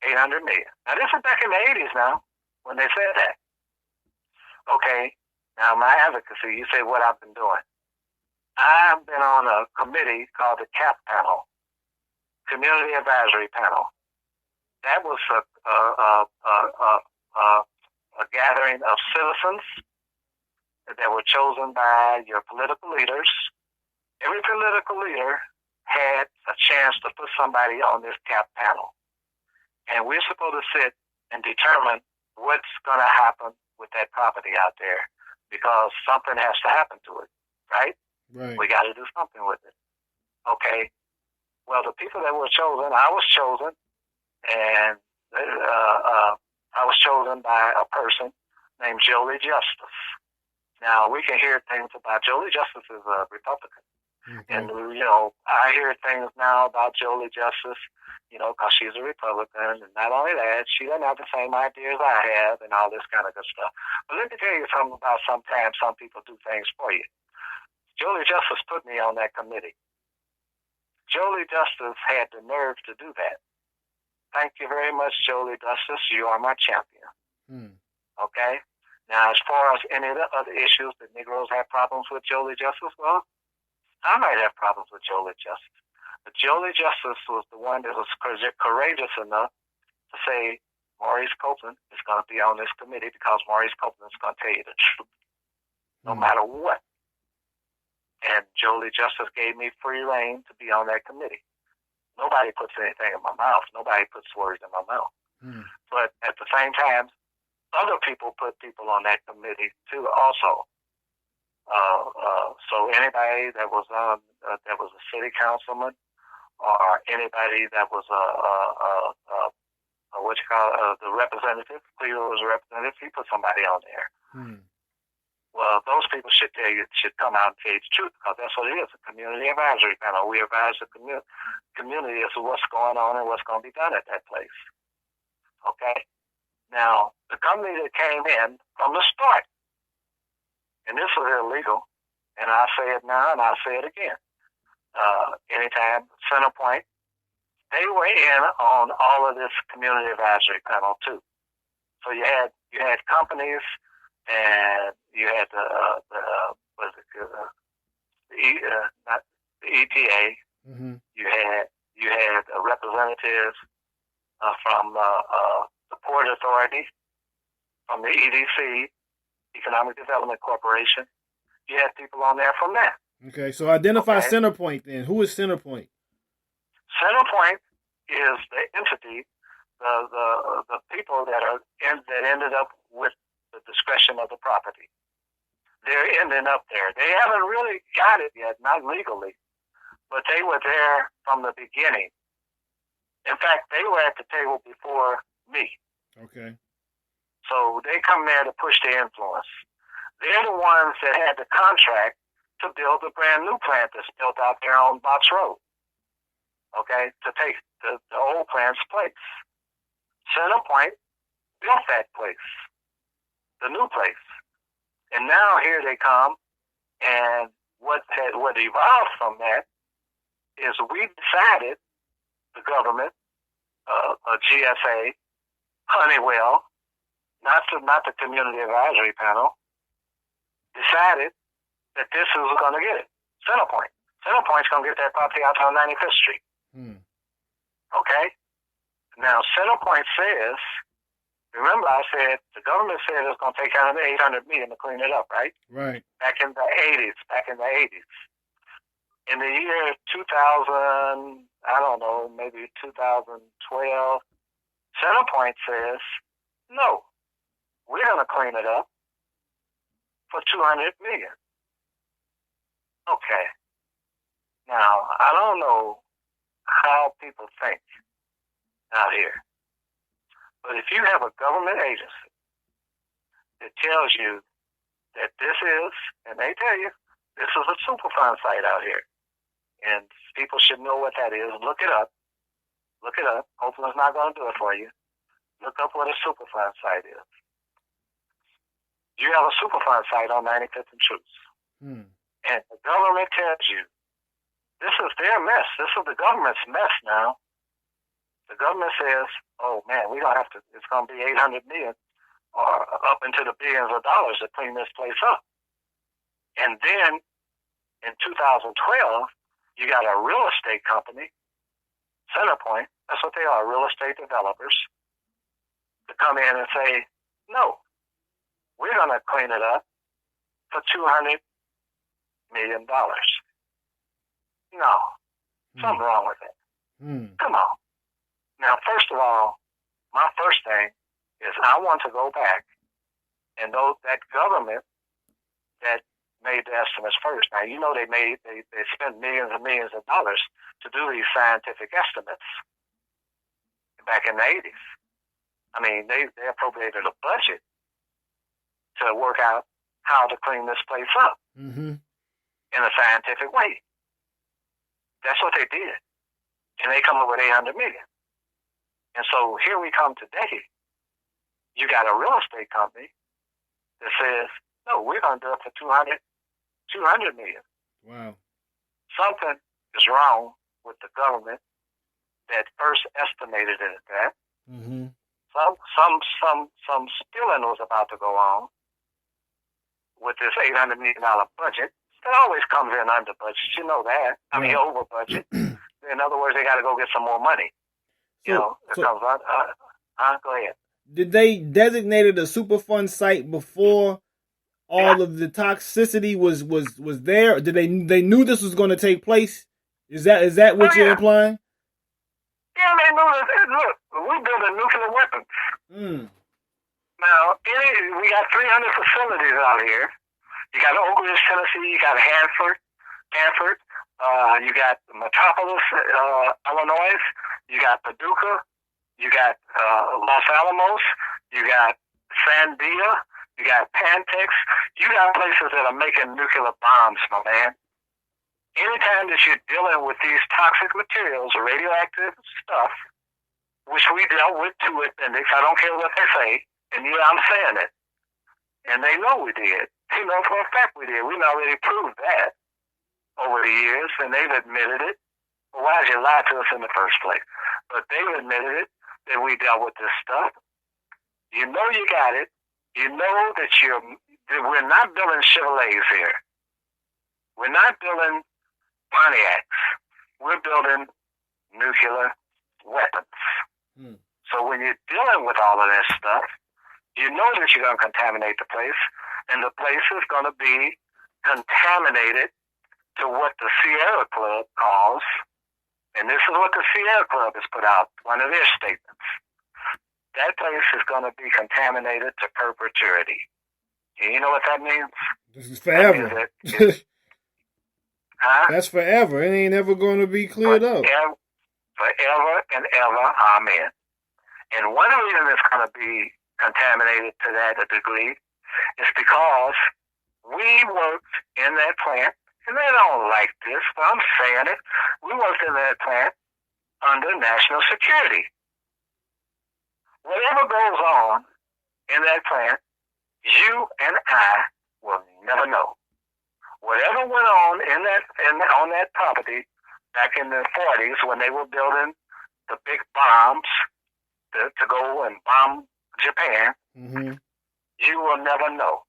$800 million. Now, this is back in the 80s now when they said that. Okay, now my advocacy, you say what I've been doing. I've been on a committee called the CAP panel, Community Advisory Panel. That was a gathering of citizens that were chosen by your political leaders. Every political leader had a chance to put somebody on this CAP panel. And we're supposed to sit and determine what's going to happen with that property out there because something has to happen to it, right? Right. We got to do something with it. Okay. Well, the people that were chosen, I was chosen, and I was chosen by a person named Jolie Justice. Now, we can hear things about Jolie Justice is a Republican. Okay. And, I hear things now about Jolie Justice, because she's a Republican. And not only that, she doesn't have the same ideas I have and all this kind of good stuff. But let me tell you something about sometimes some people do things for you. Jolie Justice put me on that committee. Jolie Justice had the nerve to do that. Thank you very much, Jolie Justice. You are my champion. Okay? Now, as far as any of the other issues that Negroes have problems with Jolie Justice, well, I might have problems with Jolie Justice. But Jolie Justice was the one that was courageous enough to say, Maurice Copeland is going to be on this committee because Maurice Copeland is going to tell you the truth, no matter what. And Jolie Justice gave me free reign to be on that committee. Nobody puts anything in my mouth. Nobody puts words in my mouth. But at the same time, other people put people on that committee too also. So anybody that was on, that was a city councilman, or anybody that was the representative, Cleveland was a representative, he put somebody on there. Well, those people should come out and tell you the truth because that's what it is, a community advisory panel. We advise the community as to what's going on and what's going to be done at that place. Okay? Now, the company that came in from the start, and this was illegal, and I say it now and I'll say it again. Anytime, Centerpoint, they were in on all of this community advisory panel too. So you had companies, and you had the EPA. You had representatives from the Port Authority, from the EDC, Economic Development Corporation. You had people on there from that. Okay, so identify Centerpoint then. Who is Centerpoint? Centerpoint is the entity, the people that ended up with the discretion of the property. They're ending up there. They haven't really got it yet, not legally, but they were there from the beginning. In fact, they were at the table before me. Okay. So they come there to push the influence. They're the ones that had the contract to build a brand new plant that's built out there on Box Road. Okay, to take the old plant's place. Centerpoint built that place, the new place. And now here they come, and what evolved from that is we decided, the government, GSA, Honeywell, not the community advisory panel, decided that this is going to get it. Centerpoint. Centerpoint's going to get that property out on 95th Street. Okay? Now, Centerpoint says, remember I said, the government said it was going to take out $800 million to clean it up, right? Right. Back in the 80s. In the year 2000, I don't know, maybe 2012, Centerpoint says, no, we're going to clean it up for $200 million. Okay. Now, I don't know how people think out here, but if you have a government agency that tells you that this is, and they tell you, this is a Superfund site out here, and people should know what that is. Look it up. Copeland's not going to do it for you. Look up what a Superfund site is. You have a Superfund site on 95th and Truce. And the government tells you, this is their mess. This is the government's mess now. The government says, oh man, it's going to be 800 million or up into the billions of dollars to clean this place up. And then in 2012, you got a real estate company, Centerpoint, that's what they are, real estate developers, to come in and say, no, we're going to clean it up for $200 million. No, something wrong with it. Come on. Now, first of all, my first thing is I want to go back and know that government that made the estimates first. Now, you know they spent millions and millions of dollars to do these scientific estimates back in the 80s. I mean, they appropriated a budget to work out how to clean this place up in a scientific way. That's what they did. And they come up with 800 million. And so here we come today. You got a real estate company that says, no, we're going to do it for 200 million. Wow. Something is wrong with the government that first estimated it at that. Some stealing was about to go on with this $800 million budget. It always comes in under budget. You know that. I mean, over budget. In other words, they got to go get some more money. It comes out. Go ahead. Did they designate it a Superfund site before all of the toxicity was there? Did they knew this was going to take place? Is that what you're implying? Yeah, they knew that. Look, we building nuclear weapons. Now, we got 300 facilities out here. You got Oak Ridge, Tennessee. You got Hanford. You got Metropolis, Illinois. You got Paducah. You got Los Alamos. You got Sandia. You got Pantex. You got places that are making nuclear bombs, my man. Anytime that you're dealing with these toxic materials or radioactive stuff, which we dealt with to appendix, I don't care what they say, and I'm saying it. And they know we did. They know for a fact we did. We've already proved that over the years, and they've admitted it. Well, why did you lie to us in the first place? But they've admitted it, that we dealt with this stuff. You know you got it. You know that we're not building Chevrolets here. We're not building Pontiacs. We're building nuclear weapons. So when you're dealing with all of this stuff, you know that you're going to contaminate the place, and the place is going to be contaminated to what the Sierra Club calls, and this is what the Sierra Club has put out, one of their statements. That place is going to be contaminated to perpetuity. And you know what that means? This is forever. That's forever. It ain't ever going to be cleared up. Forever and ever. Amen. And one reason it's going to be contaminated to that degree is because we worked in that plant, and they don't like this, but I'm saying it. We worked in that plant under national security. Whatever goes on in that plant, you and I will never know. Whatever went on on that property back in the 40s when they were building the big bombs to go and bomb Japan, you will never know.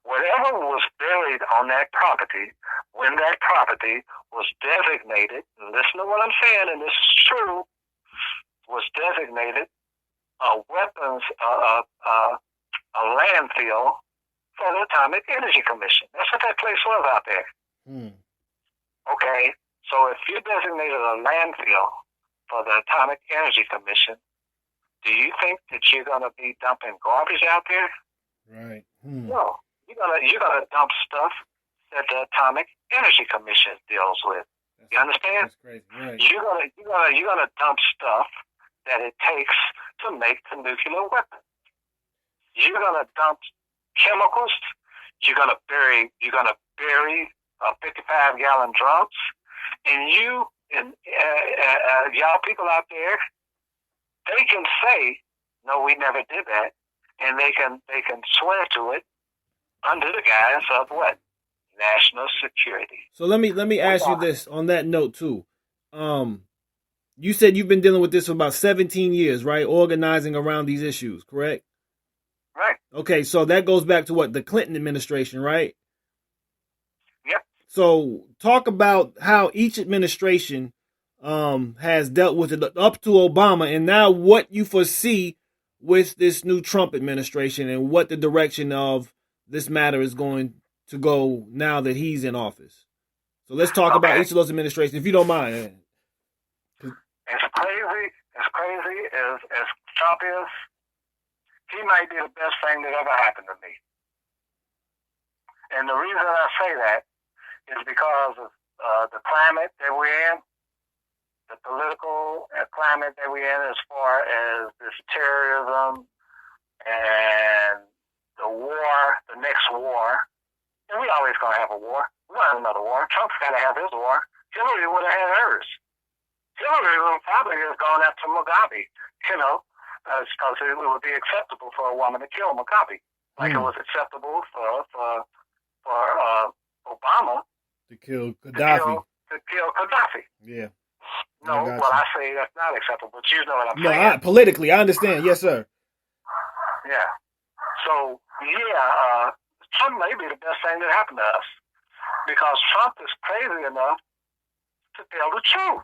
Whatever was buried on that property when that property was designated, listen to what I'm saying, and this is true, was designated a weapons, a landfill for the Atomic Energy Commission. That's what that place was out there. Okay, so if you designated a landfill for the Atomic Energy Commission, do you think that you're going to be dumping garbage out there? Right. No, you're gonna dump stuff that the Atomic Energy Commission deals with. You understand? That's crazy. Right. You're gonna dump stuff that it takes to make the nuclear weapon. You're gonna dump chemicals. You're gonna bury 55-gallon drums, and you and y'all people out there, they can say, no, we never did that, and they can swear to it under the guise of what? National security. So let me ask you this on that note too. You said you've been dealing with this for about 17 years, right? Organizing around these issues, correct? Right. Okay, so that goes back to what, the Clinton administration, right? Yep. So talk about how each administration has dealt with it up to Obama, and now what you foresee with this new Trump administration and what the direction of this matter is going to go now that he's in office. So let's talk about each of those administrations, if you don't mind. As crazy as Trump is, he might be the best thing that ever happened to me. And the reason I say that is because of the climate that we're in, the political climate that we're in as far as this terrorism and the war, the next war. And we always going to have a war. We're going to have another war. Trump's got to have his war. Hillary would have had hers. Hillary would probably have gone after Mugabe, because it would be acceptable for a woman to kill Mugabe, like it was acceptable for Obama to kill Gaddafi. To kill Gaddafi. Yeah. No, I say that's not acceptable, but you know what I'm saying. No, politically, I understand. Yes, sir. Yeah. So, Trump may be the best thing that happened to us because Trump is crazy enough to tell the truth.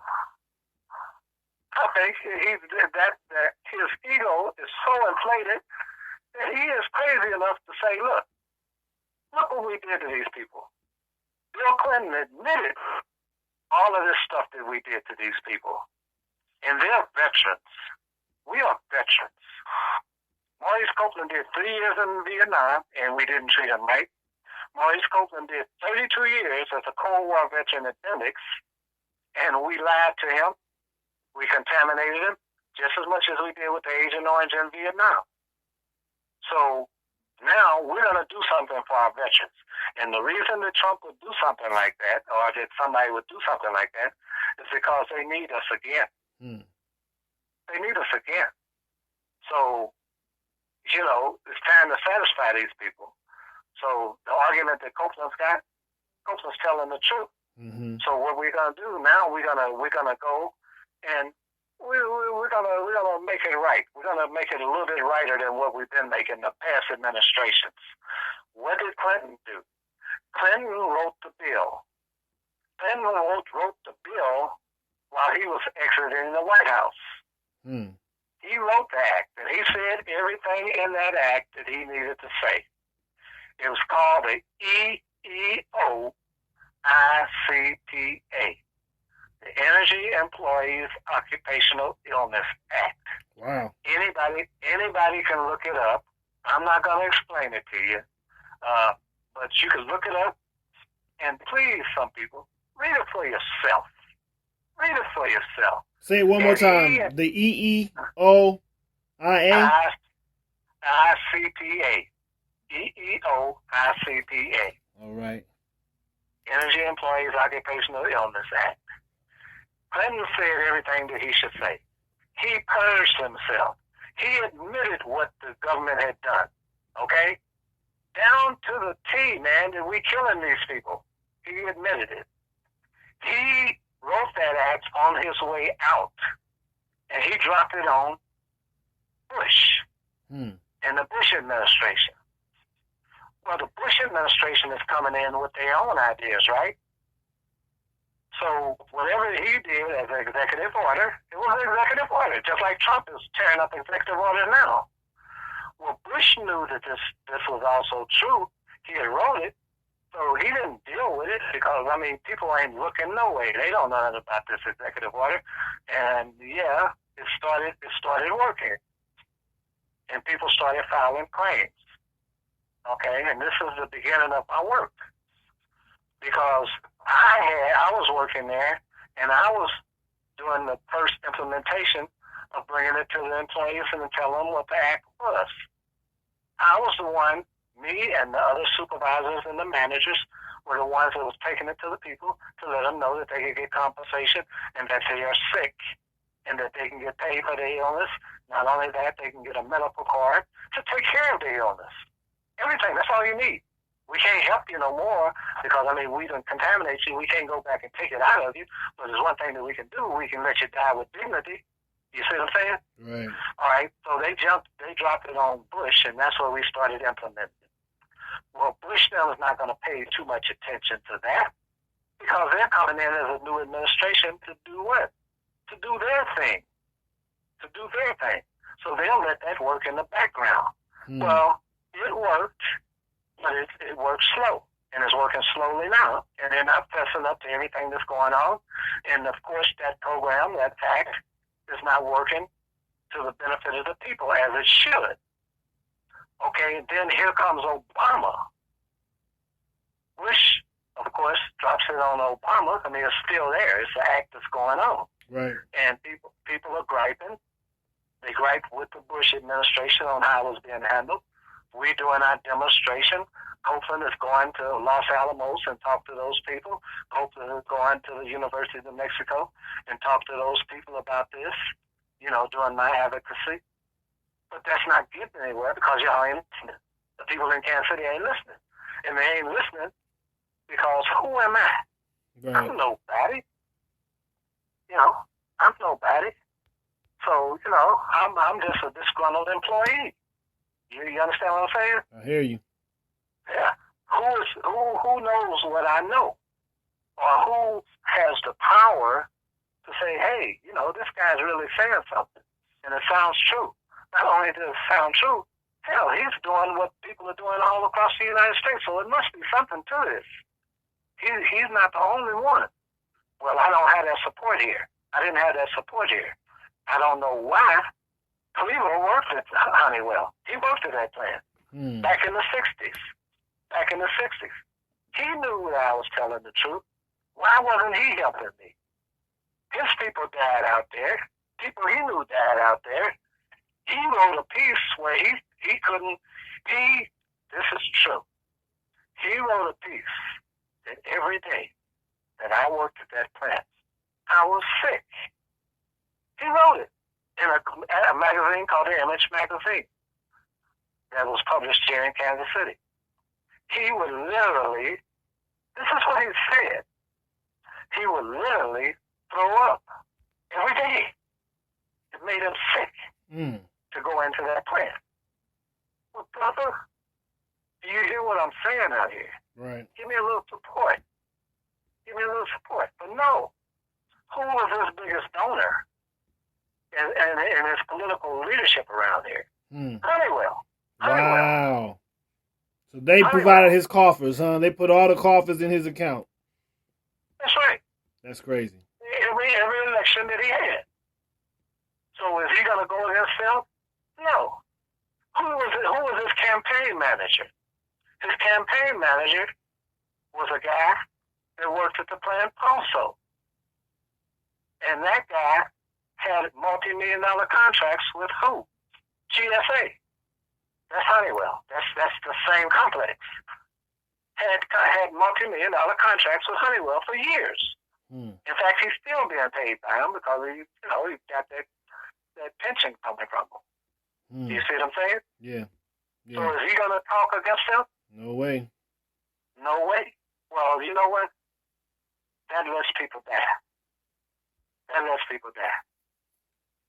I think that his ego is so inflated that he is crazy enough to say, look what we did to these people. Bill Clinton admitted all of this stuff that we did to these people. And they're veterans. We are veterans. Maurice Copeland did 3 years in Vietnam, and we didn't treat him right. Maurice Copeland did 32 years as a Cold War veteran at Bendix, and we lied to him. We contaminated him just as much as we did with the Agent Orange in Vietnam. So now we're going to do something for our veterans. And the reason that Trump would do something like that, or that somebody would do something like that, is because they need us again. They need us again. So, it's time to satisfy these people. So the argument that Copeland's got, Copeland's telling the truth. Mm-hmm. So what we're going to do now, we're gonna go and we're gonna make it right. We're gonna make it a little bit righter than what we've been making the past administrations. What did Clinton do? Clinton wrote the bill. Clinton wrote the bill while he was exiting the White House. He wrote the act, and he said everything in that act that he needed to say. It was called the EEOICPA, the Energy Employees Occupational Illness Act. Wow. Anybody can look it up. I'm not going to explain it to you, but you can look it up. And please, some people, read it for yourself. Read it for yourself. Say it one more time. The EEOIA? ICPA. EEOICPA. All right. Energy Employees Occupational Illness Act. Clinton said everything that he should say. He purged himself. He admitted what the government had done. Okay? Down to the T, man, that we killing these people. He admitted it. He wrote that act on his way out. And he dropped it on Bush and the Bush administration. Well, the Bush administration is coming in with their own ideas, right? So whatever he did as an executive order, it was an executive order, just like Trump is tearing up executive orders now. Well, Bush knew that this was also true. He had wrote it, so he didn't deal with it because, people ain't looking no way. They don't know nothing about this executive order. And, it started working. And people started filing claims. Okay, and this is the beginning of my work. Because I was working there, and I was doing the first implementation of bringing it to the employees and telling them what the act was. I was the one, me and the other supervisors and the managers were the ones that was taking it to the people to let them know that they could get compensation and that they are sick and that they can get paid for their illness. Not only that, they can get a medical card to take care of their illness. Everything, that's all you need. We can't help you no more because, I mean, we done contaminate you. We can't go back and take it out of you. But there's one thing that we can do. We can let you die with dignity. You see what I'm saying? Right. All right. So they dropped it on Bush, and that's where we started implementing it. Well, Bush now is not going to pay too much attention to that because they're coming in as a new administration to do what? To do their thing. To do their thing. So they'll let that work in the background. Well, it worked, but it worked slow. And it's working slowly now. And they're not fessing up to everything that's going on. And, of course, that program, that act, is not working to the benefit of the people as it should. Okay, then here comes Obama. Bush, of course, drops it on Obama. I mean, it's still there. It's the act that's going on. Right. And people are griping. They gripe with the Bush administration on how it was being handled. We're doing our demonstration. Copeland is going to Los Alamos and talk to those people. Copeland is going to the University of New Mexico and talk to those people about this, doing my advocacy. But that's not getting anywhere because y'all ain't listening. The people in Kansas City ain't listening. And they ain't listening because who am I? Right. I'm nobody. I'm nobody. So, I'm just a disgruntled employee. You understand what I'm saying? I hear you. Yeah. Who knows what I know? Or who has the power to say, hey, this guy's really saying something. And it sounds true. Not only does it sound true, hell, he's doing what people are doing all across the United States. So it must be something to this. He's not the only one. Well, I don't have that support here. I didn't have that support here. I don't know why. Cleveland worked at Honeywell. He worked at that plant back in the 60s. Back in the 60s. He knew that I was telling the truth. Why wasn't he helping me? His people died out there. People he knew died out there. He wrote a piece where he couldn't, this is true. He wrote a piece that every day that I worked at that plant, I was sick. He wrote it in a magazine called the Image Magazine that was published here in Kansas City. He would literally, this is what he said, he would literally throw up every day. It made him sick to go into that plant. Well, brother, do you hear what I'm saying out here? Right. Give me a little support. Give me a little support. But no, who was his biggest donor and his political leadership around here? Honeywell. Wow. So they provided his coffers, huh? They put all the coffers in his account. That's right. That's crazy. Every election that he had. So is he going to go against them? No. Who was his campaign manager? His campaign manager was a guy that worked at the plant also. And that guy had multi-million-dollar contracts with who? GSA. That's Honeywell. That's the same complex. Had multi-million-dollar contracts with Honeywell for years. In fact, he's still being paid by them because he got that pension coming from him. You see what I'm saying? Yeah. So is he going to talk against them? No way. No way. Well, you know what? That lets people die. That lets people die.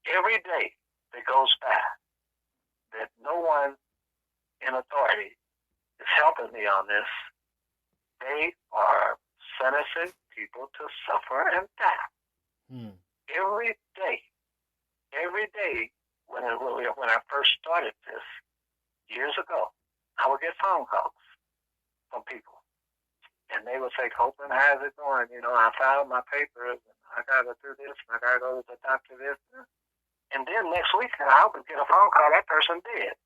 Every day that goes by that no one in authority is helping me on this, they are sentencing people to suffer and die. Every day when I first started this years ago, I would get phone calls from people. And they would say, Copeland, how's it going? I filed my papers, and I got to do this, and I got to go to the doctor this. And then next week, I would get a phone call, that person dead.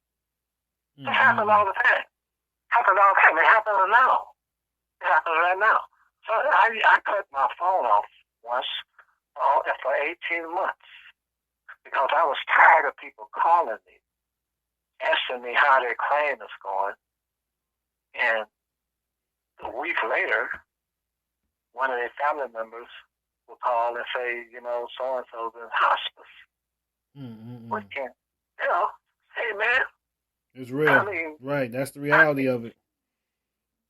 It happens all the time. It happens now. It happens right now. So I cut my phone off once for 18 months because I was tired of people calling me, asking me how their claim is going. And a week later, one of their family members will call and say, so-and-so's in hospice. What can, hey man. It's real. Right, that's the reality of it.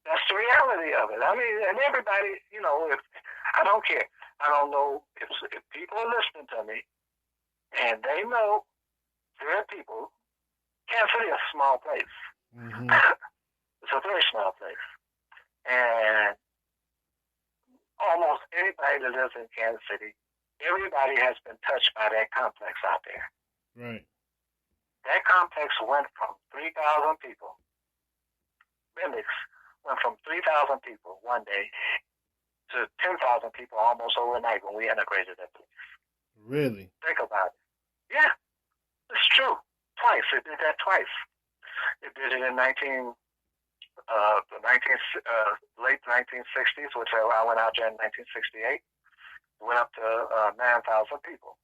That's the reality of it. I mean, and everybody, if I don't care. I don't know if people are listening to me and they know there are people. Kansas City is a small place. Mm-hmm. It's a very small place. And almost anybody that lives in Kansas City, everybody has been touched by that complex out there. Right. That complex went from 3,000 people. Bendix went from 3,000 people one day to 10,000 people almost overnight when we integrated that place. Really? Think about it. Yeah, it's true. Twice. It did that twice. It did it in late 1960s, which I went out there in 1968. It went up to 9,000 people.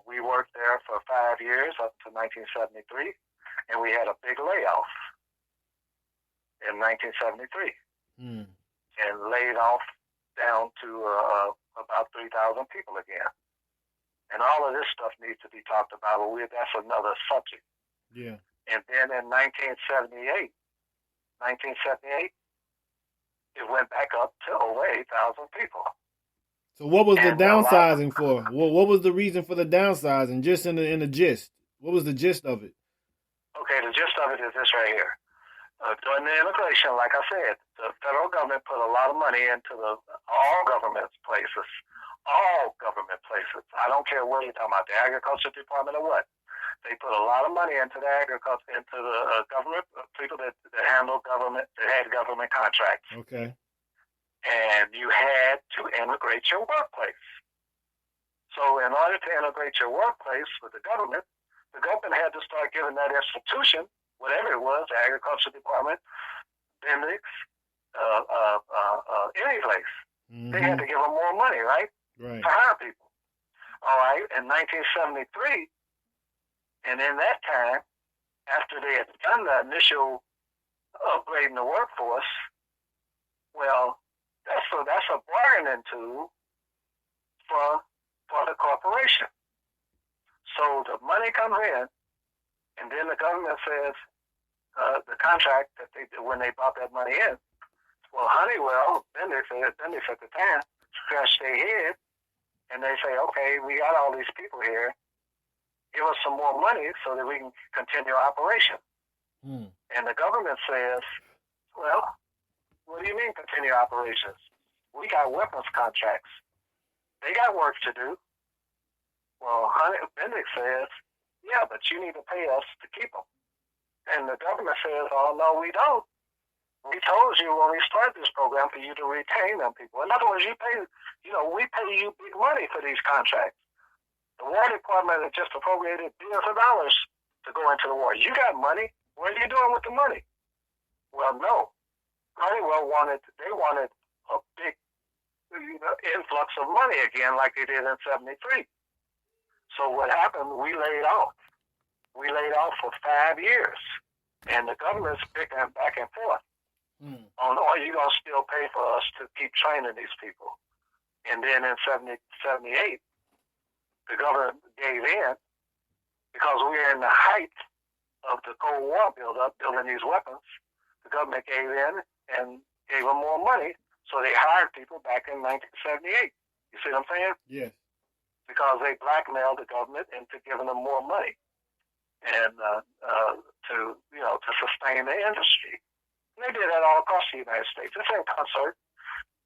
We worked there for 5 years up to 1973, and we had a big layoff in 1973, and laid off down to about 3,000 people again. And all of this stuff needs to be talked about, but that's another subject. Yeah. And then in 1978, it went back up to over 8,000 people. So what was the downsizing for? What was the reason for the downsizing? Just in the gist. What was the gist of it? Okay, the gist of it is this right here. During the integration, like I said, the federal government put a lot of money into all government places. All government places. I don't care what you're talking about, the agriculture department or what. They put a lot of money into the agriculture, into the government, people that handle government, that had government contracts. Okay. And you had to integrate your workplace. So in order to integrate your workplace with the government had to start giving that institution, whatever it was, the agriculture department, Bendix, any place, they had to give them more money, right? Right. To hire people. All right. In 1973, and in that time, after they had done the initial upgrading the workforce, well, that's a bargaining tool for the corporation. So the money comes in, and then the government says the contract that they did when they brought that money in. Well, Honeywell, Bendix at the time, scratched their head, and they say, okay, we got all these people here. Give us some more money so that we can continue operation. And the government says, well, what do you mean continue operations? We got weapons contracts. They got work to do. Well, Bendix says, yeah, but you need to pay us to keep them. And the government says, oh, no, we don't. We told you when we started this program for you to retain them people. In other words, we pay you big money for these contracts. The War Department has just appropriated billions of dollars to go into the war. You got money. What are you doing with the money? Well, no. Honeywell wanted a big influx of money again like they did in 73. So what happened, we laid off. We laid off for 5 years. And the government's picking back and forth. On, are you going to still pay for us to keep training these people? And then in 78, the government gave in because we were in the height of the Cold War buildup, building these weapons. The government gave in and gave them more money, so they hired people back in 1978. You see what I'm saying? Yes. Because they blackmailed the government into giving them more money and to sustain the industry. And they did that all across the United States. It's in concert.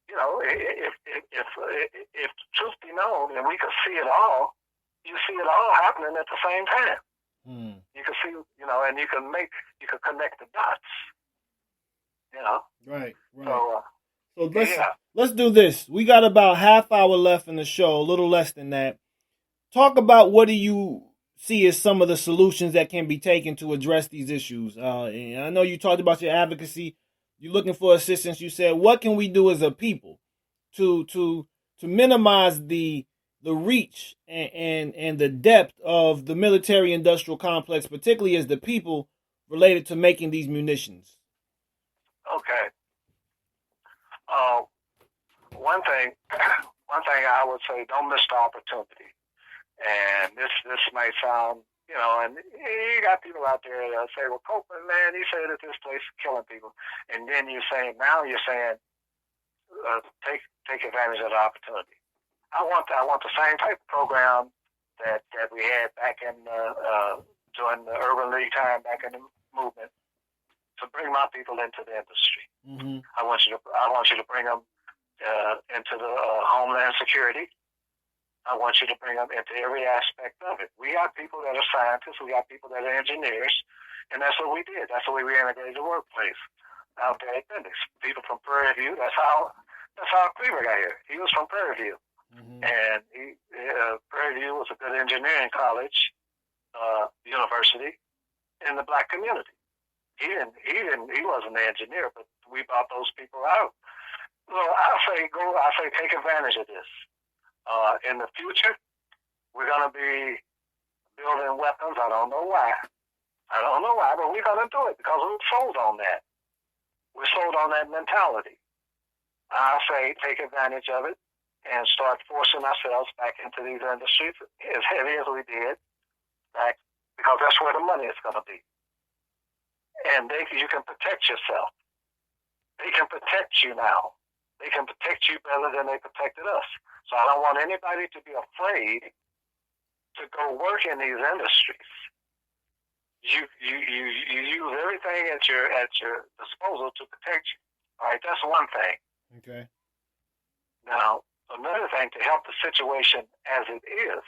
You know, if truth be known, and we could see it all, you see it all happening at the same time. You can see, and you can connect the dots. Right. So let's do this. We got about half hour left in the show, a little less than that. Talk about what do you see as some of the solutions that can be taken to address these issues. And I know you talked about your advocacy. You're looking for assistance. You said, what can we do as a people to minimize the reach and the depth of the military-industrial complex, particularly as the people related to making these munitions? Okay. One thing I would say, don't miss the opportunity. And this may sound, and you got people out there that say, well, Copeland, man, he said that this place is killing people. And then you're saying, take advantage of the opportunity. I want the same type of program that we had back in during the Urban League time, back in the movement, to bring my people into the industry. Mm-hmm. I want you to bring them into the homeland security. I want you to bring them into every aspect of it. We got people that are scientists. We got people that are engineers. And that's what we did. That's the way we integrated the workplace out there at Bendix. People from Prairie View, that's how Cleaver got here. He was from Prairie View. Mm-hmm. And Prairie View was a good engineering college, university in the black community. He wasn't an engineer, but we brought those people out. So I say take advantage of this. In the future, we're going to be building weapons. I don't know why, but we're going to do it because we're sold on that. We're sold on that mentality. I say take advantage of it and start forcing ourselves back into these industries as heavy as we did back, because that's where the money is going to be. And you can protect yourself. They can protect you now. They can protect you better than they protected us. So I don't want anybody to be afraid to go work in these industries. You use everything at your disposal to protect you. All right, that's one thing. Okay. Now, another thing to help the situation as it is,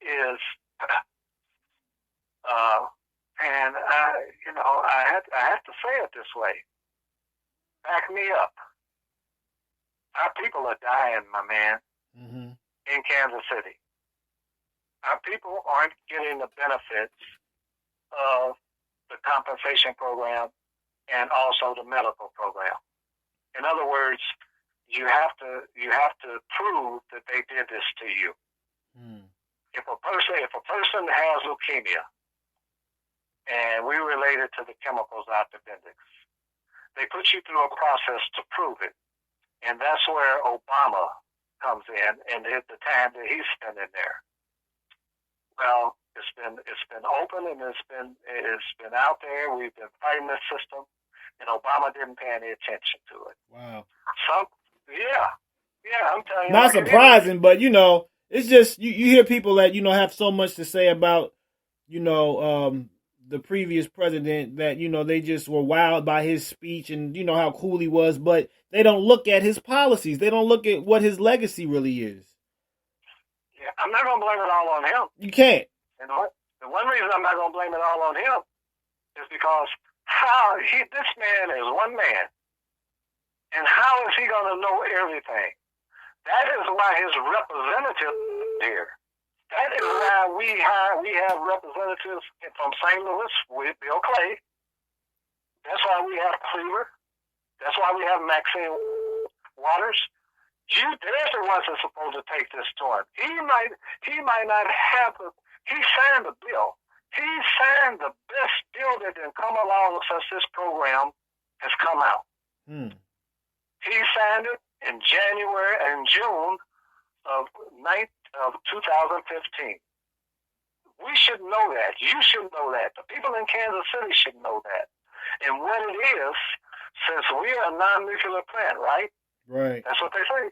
and I have to say it this way. Back me up. Our people are dying, my man, Mm-hmm. in Kansas City. Our people aren't getting the benefits of the compensation program and also the medical program. In other words, you have to prove that they did this to you. Mm. If a person has leukemia, and we related to the chemicals out the Bendix, they put you through a process to prove it. And that's where Obama comes in, and the time that he's spending there. Well, it's been open, and it's been out there. We've been fighting this system, and Obama didn't pay any attention to it. Wow. I'm telling you. Not surprising, but it's just you hear people that have so much to say about the previous president that they just were wowed by his speech and how cool he was, but they don't look at his policies. They don't look at what his legacy really is. Yeah, I'm not gonna blame it all on him. You can't. And the one reason I'm not gonna blame it all on him is because this man is one man, and how is he gonna know everything? That is why his representative is here. That is why we have representatives from St. Louis with Bill Clay. That's why we have Cleaver. That's why we have Maxine Waters. They're the ones that's supposed to take this to him. He might not have he signed the bill. He signed the best bill that can come along since this program has come out. Hmm. He signed it in June of 2015. We should know that. You should know that. The people in Kansas City should know that. And what it is, since we are a non-nuclear plant, right? Right. That's what they say.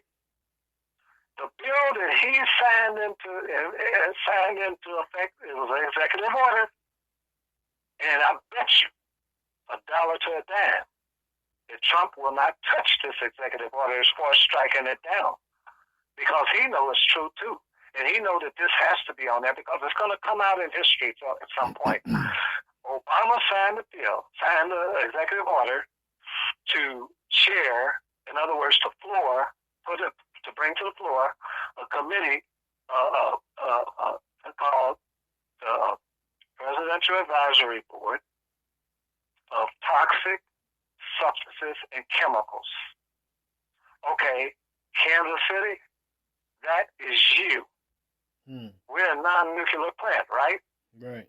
The bill that he signed into effect, it was an executive order. And I bet you $1 to a dime that Trump will not touch this executive order as far as striking it down. Because he knows it's true too. And he knows that this has to be on there because it's going to come out in history at some point. Obama signed the executive order to chair, in other words, to bring to the floor a committee called the Presidential Advisory Board of Toxic Substances and Chemicals. Okay, Kansas City, that is you. We're a non-nuclear plant, right? Right.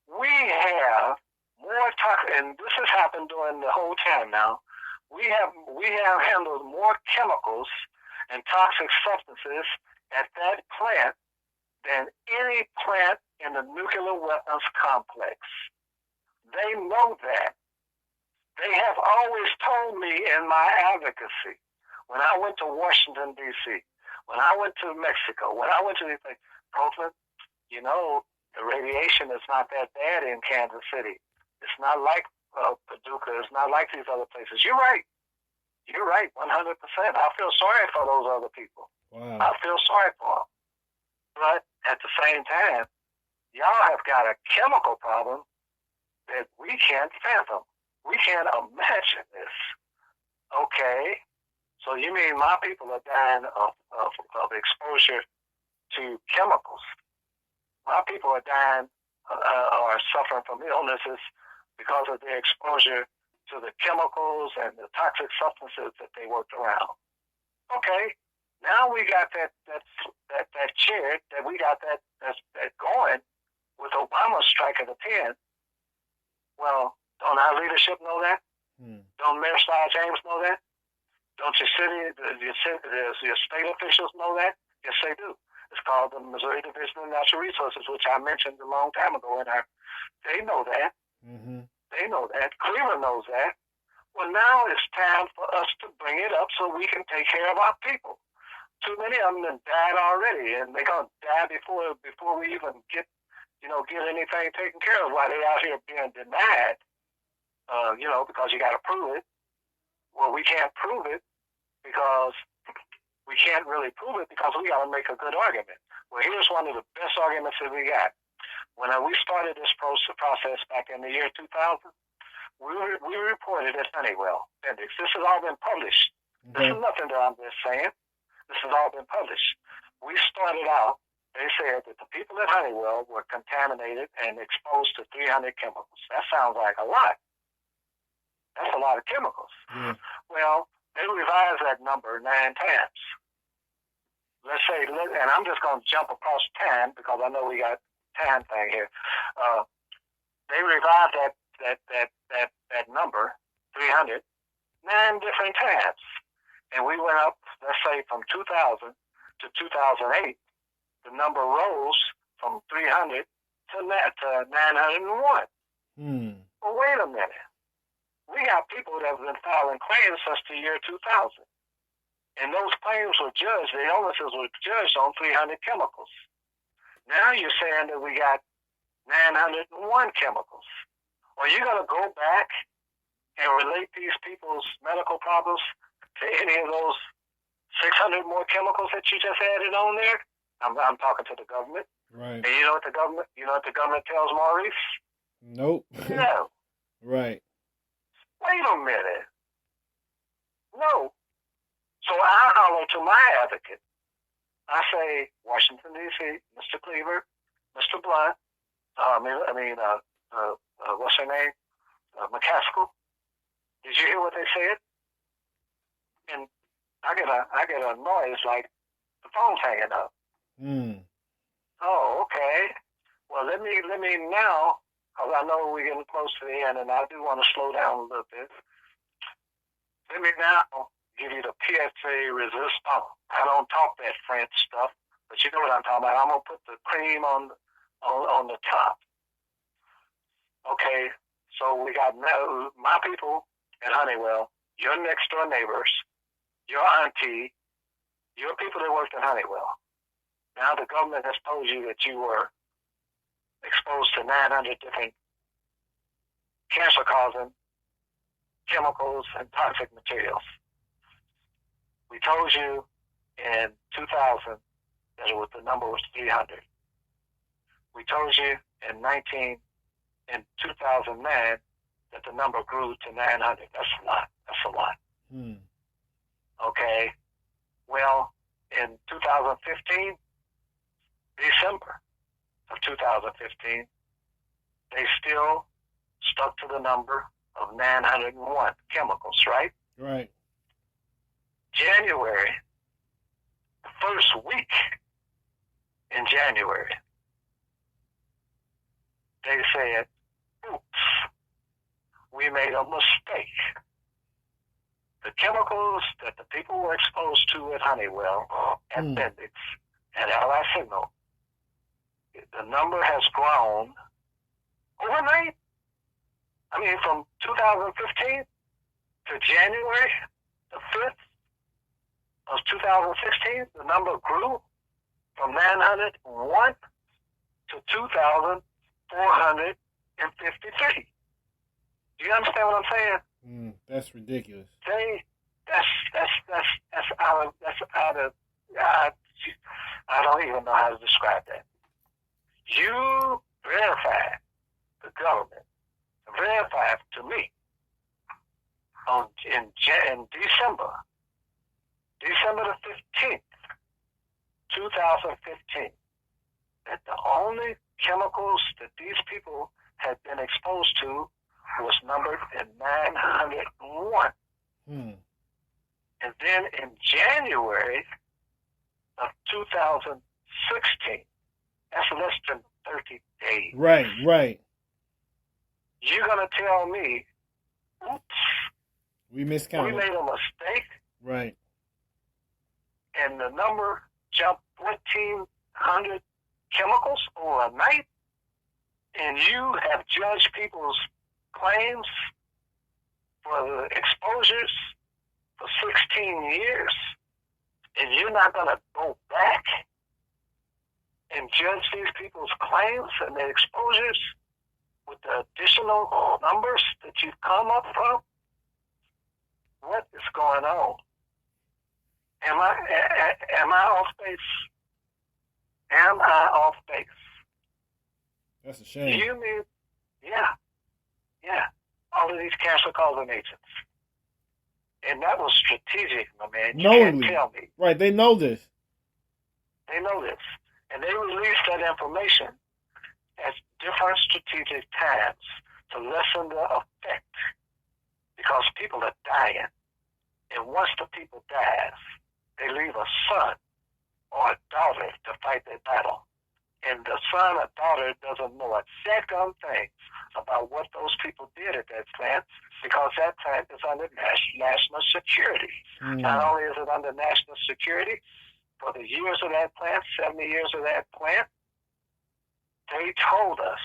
We have more toxic, and this has happened during the whole time now. We have handled more chemicals and toxic substances at that plant than any plant in the nuclear weapons complex. They know that. They have always told me in my advocacy, when I went to Washington, D.C., when I went to Mexico, when I went to these things, Copeland, you know, the radiation is not that bad in Kansas City. It's not like Paducah. It's not like these other places. You're right. You're right, 100%. I feel sorry for those other people. Wow. I feel sorry for them. But at the same time, y'all have got a chemical problem that we can't fathom. We can't imagine this. Okay, so you mean my people are dying of exposure to chemicals? My people are dying or suffering from illnesses because of their exposure to the chemicals and the toxic substances that they worked around. Okay, now we got that cheered, that we got that going with Obama striking the pen. Well, don't our leadership know that? Don't Mayor Sly James know that? Don't your state officials know that? Yes, they do. It's called the Missouri Division of Natural Resources, which I mentioned a long time ago. They know that. Mm-hmm. They know that. Cleveland knows that. Well, now it's time for us to bring it up so we can take care of our people. Too many of them have died already, and they're gonna die before we even get anything taken care of. While they out here being denied, because you got to prove it. Well, we can't prove it because we can't really prove it because we got to make a good argument. Well, here's one of the best arguments that we got. When we started this process back in the year 2000, we reported at Honeywell. This has all been published. Okay. This is nothing that I'm just saying. This has all been published. We started out, they said that the people at Honeywell were contaminated and exposed to 300 chemicals. That sounds like a lot. That's a lot of chemicals. Yeah. Well, they revised that number 9 times. Let's say, and I'm just going to jump across time because I know we got time thing here. They revised that number, 300, 9 different times. And we went up, let's say, from 2000 to 2008. The number rose from 300 to 901. Well, wait a minute. We got people that have been filing claims since the year 2000. And those claims were judged, the illnesses were judged on 300 chemicals. Now you're saying that we got 901 chemicals. Are you going to go back and relate these people's medical problems to any of those 600 more chemicals that you just added on there? I'm talking to the government. Right. And you know what the government tells Maurice? Nope. No. Right. Wait a minute. No. So I holler to my advocate. I say, Washington, D.C., Mr. Cleaver, Mr. Blunt, what's her name? McCaskill. Did you hear what they said? And I get a noise like the phone's hanging up. Oh, okay. Well, let me now, because I know we're getting close to the end, and I do want to slow down a little bit. Let me now give you the PSA resistance. I don't talk that French stuff, but you know what I'm talking about. I'm gonna put the cream on the top. Okay, so we got my people at Honeywell, your next door neighbors, your auntie, your people that worked at Honeywell. Now the government has told you that you were exposed to 900 different cancer-causing chemicals and toxic materials. We told you in 2000 that the number was 300. We told you in 2009 that the number grew to 900. That's a lot. That's a lot. Okay. Well, in 2015, December of 2015, they still stuck to the number of 901 chemicals, right? Right. January, the first week in January, they said, oops, we made a mistake. The chemicals that the people were exposed to at Honeywell, at Bendix, at Allied Signal, the number has grown overnight. I mean, from 2015 to January the 5th of 2016, the number grew from 901 to 2,453. Do you understand what I'm saying? That's ridiculous. That's out of I don't even know how to describe that. You verified, the government verified to me in December the 15th, 2015, that the only chemicals that these people had been exposed to was numbered in 901. And then in January of 2016, that's less than 30 days. Right. You're going to tell me, oops, we miscounted. We made a mistake. Right. And the number jumped 1,400 chemicals overnight. And you have judged people's claims for the exposures for 16 years. And you're not going to go back and judge these people's claims and their exposures with the additional numbers that you've come up from? What is going on? Am I off base? Am I off base? That's a shame. You mean, yeah. All of these cancer-causing agents. And that was strategic, my man. You can't tell me. Right, they know this. They know this. And they released that information at different strategic times to lessen the effect, because people are dying. And once the people dies, they leave a son or a daughter to fight their battle. And the son or daughter doesn't know a second thing about what those people did at that plant, because that plant is under national security. Not only is it under national security, for the years of that plant, 70 years of that plant, they told us,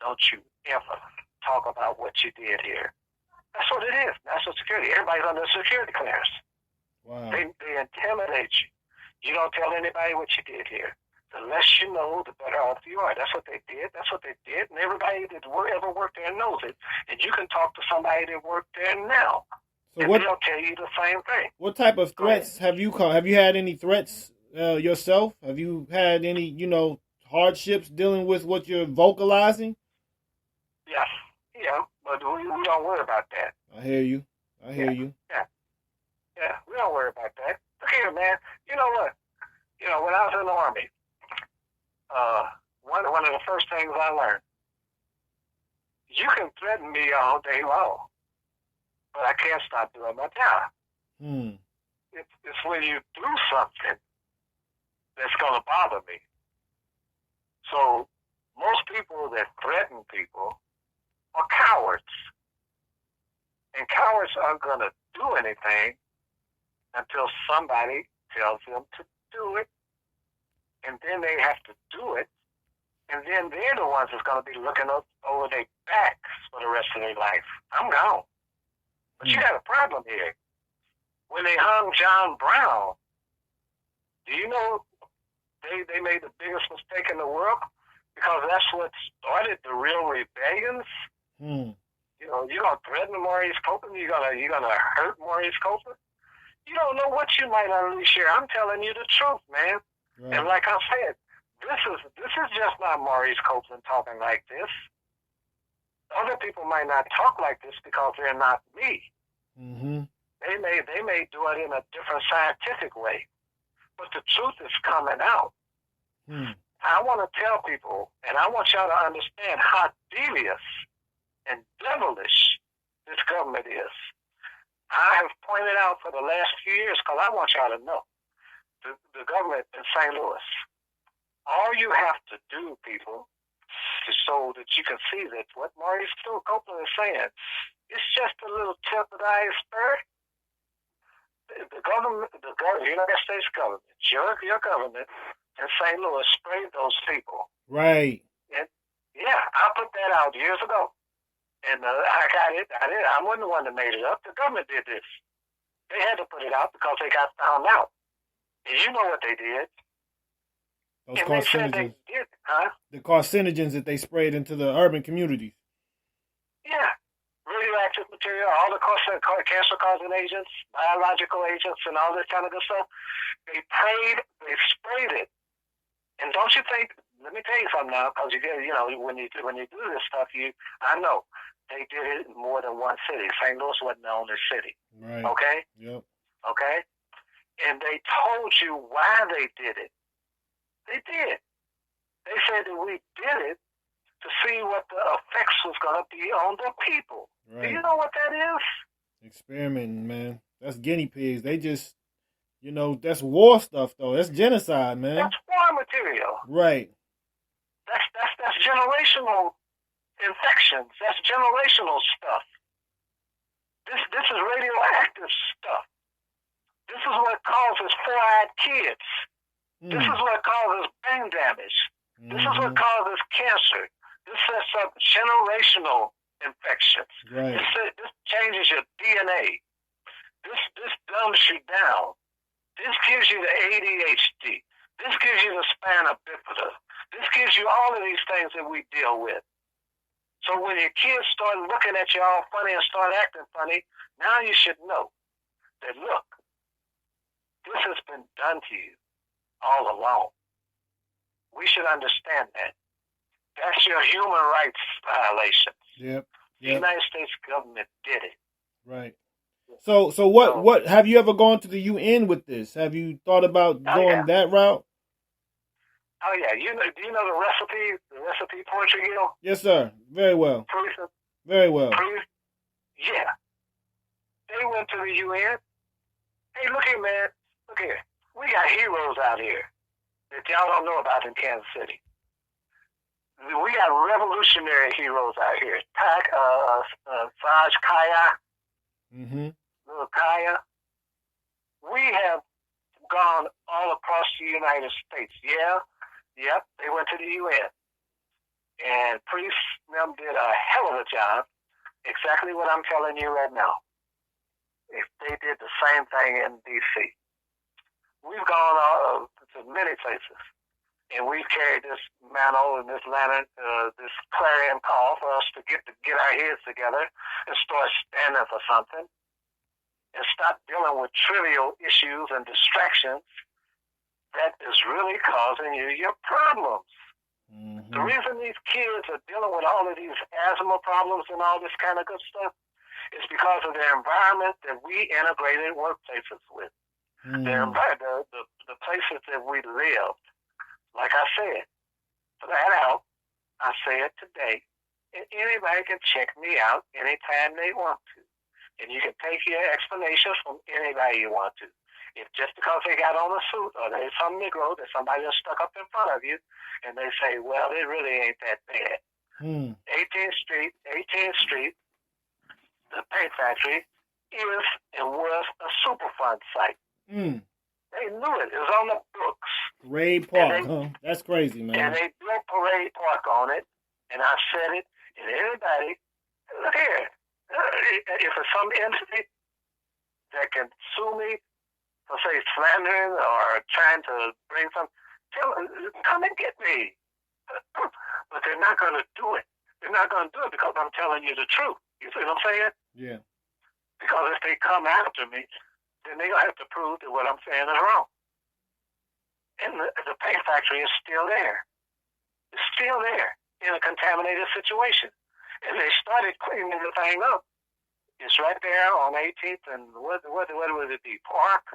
don't you ever talk about what you did here. That's what it is, national security. Everybody's under security clearance. Wow. They intimidate you. You don't tell anybody what you did here. The less you know, the better off you are. That's what they did. And everybody that ever worked there knows it. And you can talk to somebody that worked there now. So and they'll tell you the same thing. What type of threats have you called? Have you had any threats yourself? Have you had any, hardships dealing with what you're vocalizing? Yeah, but we don't worry about that. I hear you. Yeah, we don't worry about that. Look here, man. You know what? When I was in the Army, one of the first things I learned, you can threaten me all day long, but I can't stop doing my job. It's when you do something that's going to bother me. So most people that threaten people are cowards. And cowards aren't going to do anything until somebody tells them to do it. And then they have to do it. And then they're the ones that's going to be looking up over their backs for the rest of their life. I'm gone. But you got a problem here. When they hung John Brown, do you know they made the biggest mistake in the world? Because that's what started the real rebellions. You're gonna threaten Maurice Copeland. You're gonna hurt Maurice Copeland. You don't know what you might unleash here. I'm telling you the truth, man. Right. And like I said, this is just not Maurice Copeland talking like this. Other people might not talk like this because they're not me. They may do it in a different scientific way, but the truth is coming out. I want to tell people, and I want y'all to understand how devious and devilish this government is. I have pointed out for the last few years, because I want y'all to know, the government in St. Louis, all you have to do, people, is so that you can see that what Maurice Copeland is saying, it's just a little tip of the iceberg. The government, the United States government, your government, in St. Louis sprayed those people. Right. And yeah, I put that out years ago. And I got it. I wasn't the one that made it up. The government did this. They had to put it out because they got found out. And you know what they did. Those And they said they carcinogens. did, huh? The carcinogens that they sprayed into the urban communities. Yeah. Radioactive material, all the cancer-causing agents, biological agents, and all this kind of good stuff. They sprayed it. And don't you think, let me tell you something now, because when you do this stuff, I know they did it in more than one city. St. Louis wasn't the only city. Right. Okay? Yep. Okay? And they told you why they did it. They did. They said that we did it to see what the effects was going to be on the people. Right. Do you know what that is? Experimenting, man. That's guinea pigs. They just, that's war stuff, though. That's genocide, man. That's war material. Right. That's generational infections. That's generational stuff. This is radioactive stuff. This is what causes four-eyed kids. This is what causes brain damage. This is what causes cancer. This sets up generational infections. Right. This changes your DNA. This dumbs you down. This gives you the ADHD. This gives you the spina bifida. This gives you all of these things that we deal with. So when your kids start looking at you all funny and start acting funny, now you should know that, look, this has been done to you all along. We should understand that. That's your human rights violations. Yep. The United States government did it. Right. So what have you ever gone to the UN with this? Have you thought about going that route? Oh yeah. Do you know the recipe poetry guild? Yes, sir. Very well. Proof? Very well. Proof? Yeah. They went to the UN. Hey, look here, man. Look here. We got heroes out here that y'all don't know about in Kansas City. We got revolutionary heroes out here. Saj Kaya. Little Kaya. We have gone all across the United States. Yeah. Yep. They went to the UN. And Priest them did a hell of a job. Exactly what I'm telling you right now. If they did the same thing in D.C. We've gone to many places, and we've carried this mantle and this lantern, this clarion call for us to get our heads together and start standing for something, and stop dealing with trivial issues and distractions that is really causing you your problems. The reason these kids are dealing with all of these asthma problems and all this kind of good stuff is because of the environment that we integrated workplaces with. The places that we lived. Like I said, flat out, I say it today, and anybody can check me out anytime they want to. And you can take your explanations from anybody you want to. If just because they got on a suit or there's some Negro that somebody just stuck up in front of you, and they say, well, it really ain't that bad. 18th Street, the paint factory, is and was a Superfund site. They knew it. It was on the books. Parade Park, That's crazy, man. And they built Parade Park on it, and I said it, and anybody, look here, if it's some entity that can sue me for, say, slandering or trying to bring some, tell them, come and get me. But they're not going to do it. They're not going to do it because I'm telling you the truth. You see what I'm saying? Yeah. Because if they come after me, then they're going to have to prove that what I'm saying is wrong. And the paint factory is still there. It's still there in a contaminated situation. And they started cleaning the thing up. It's right there on 18th and what would it be? Park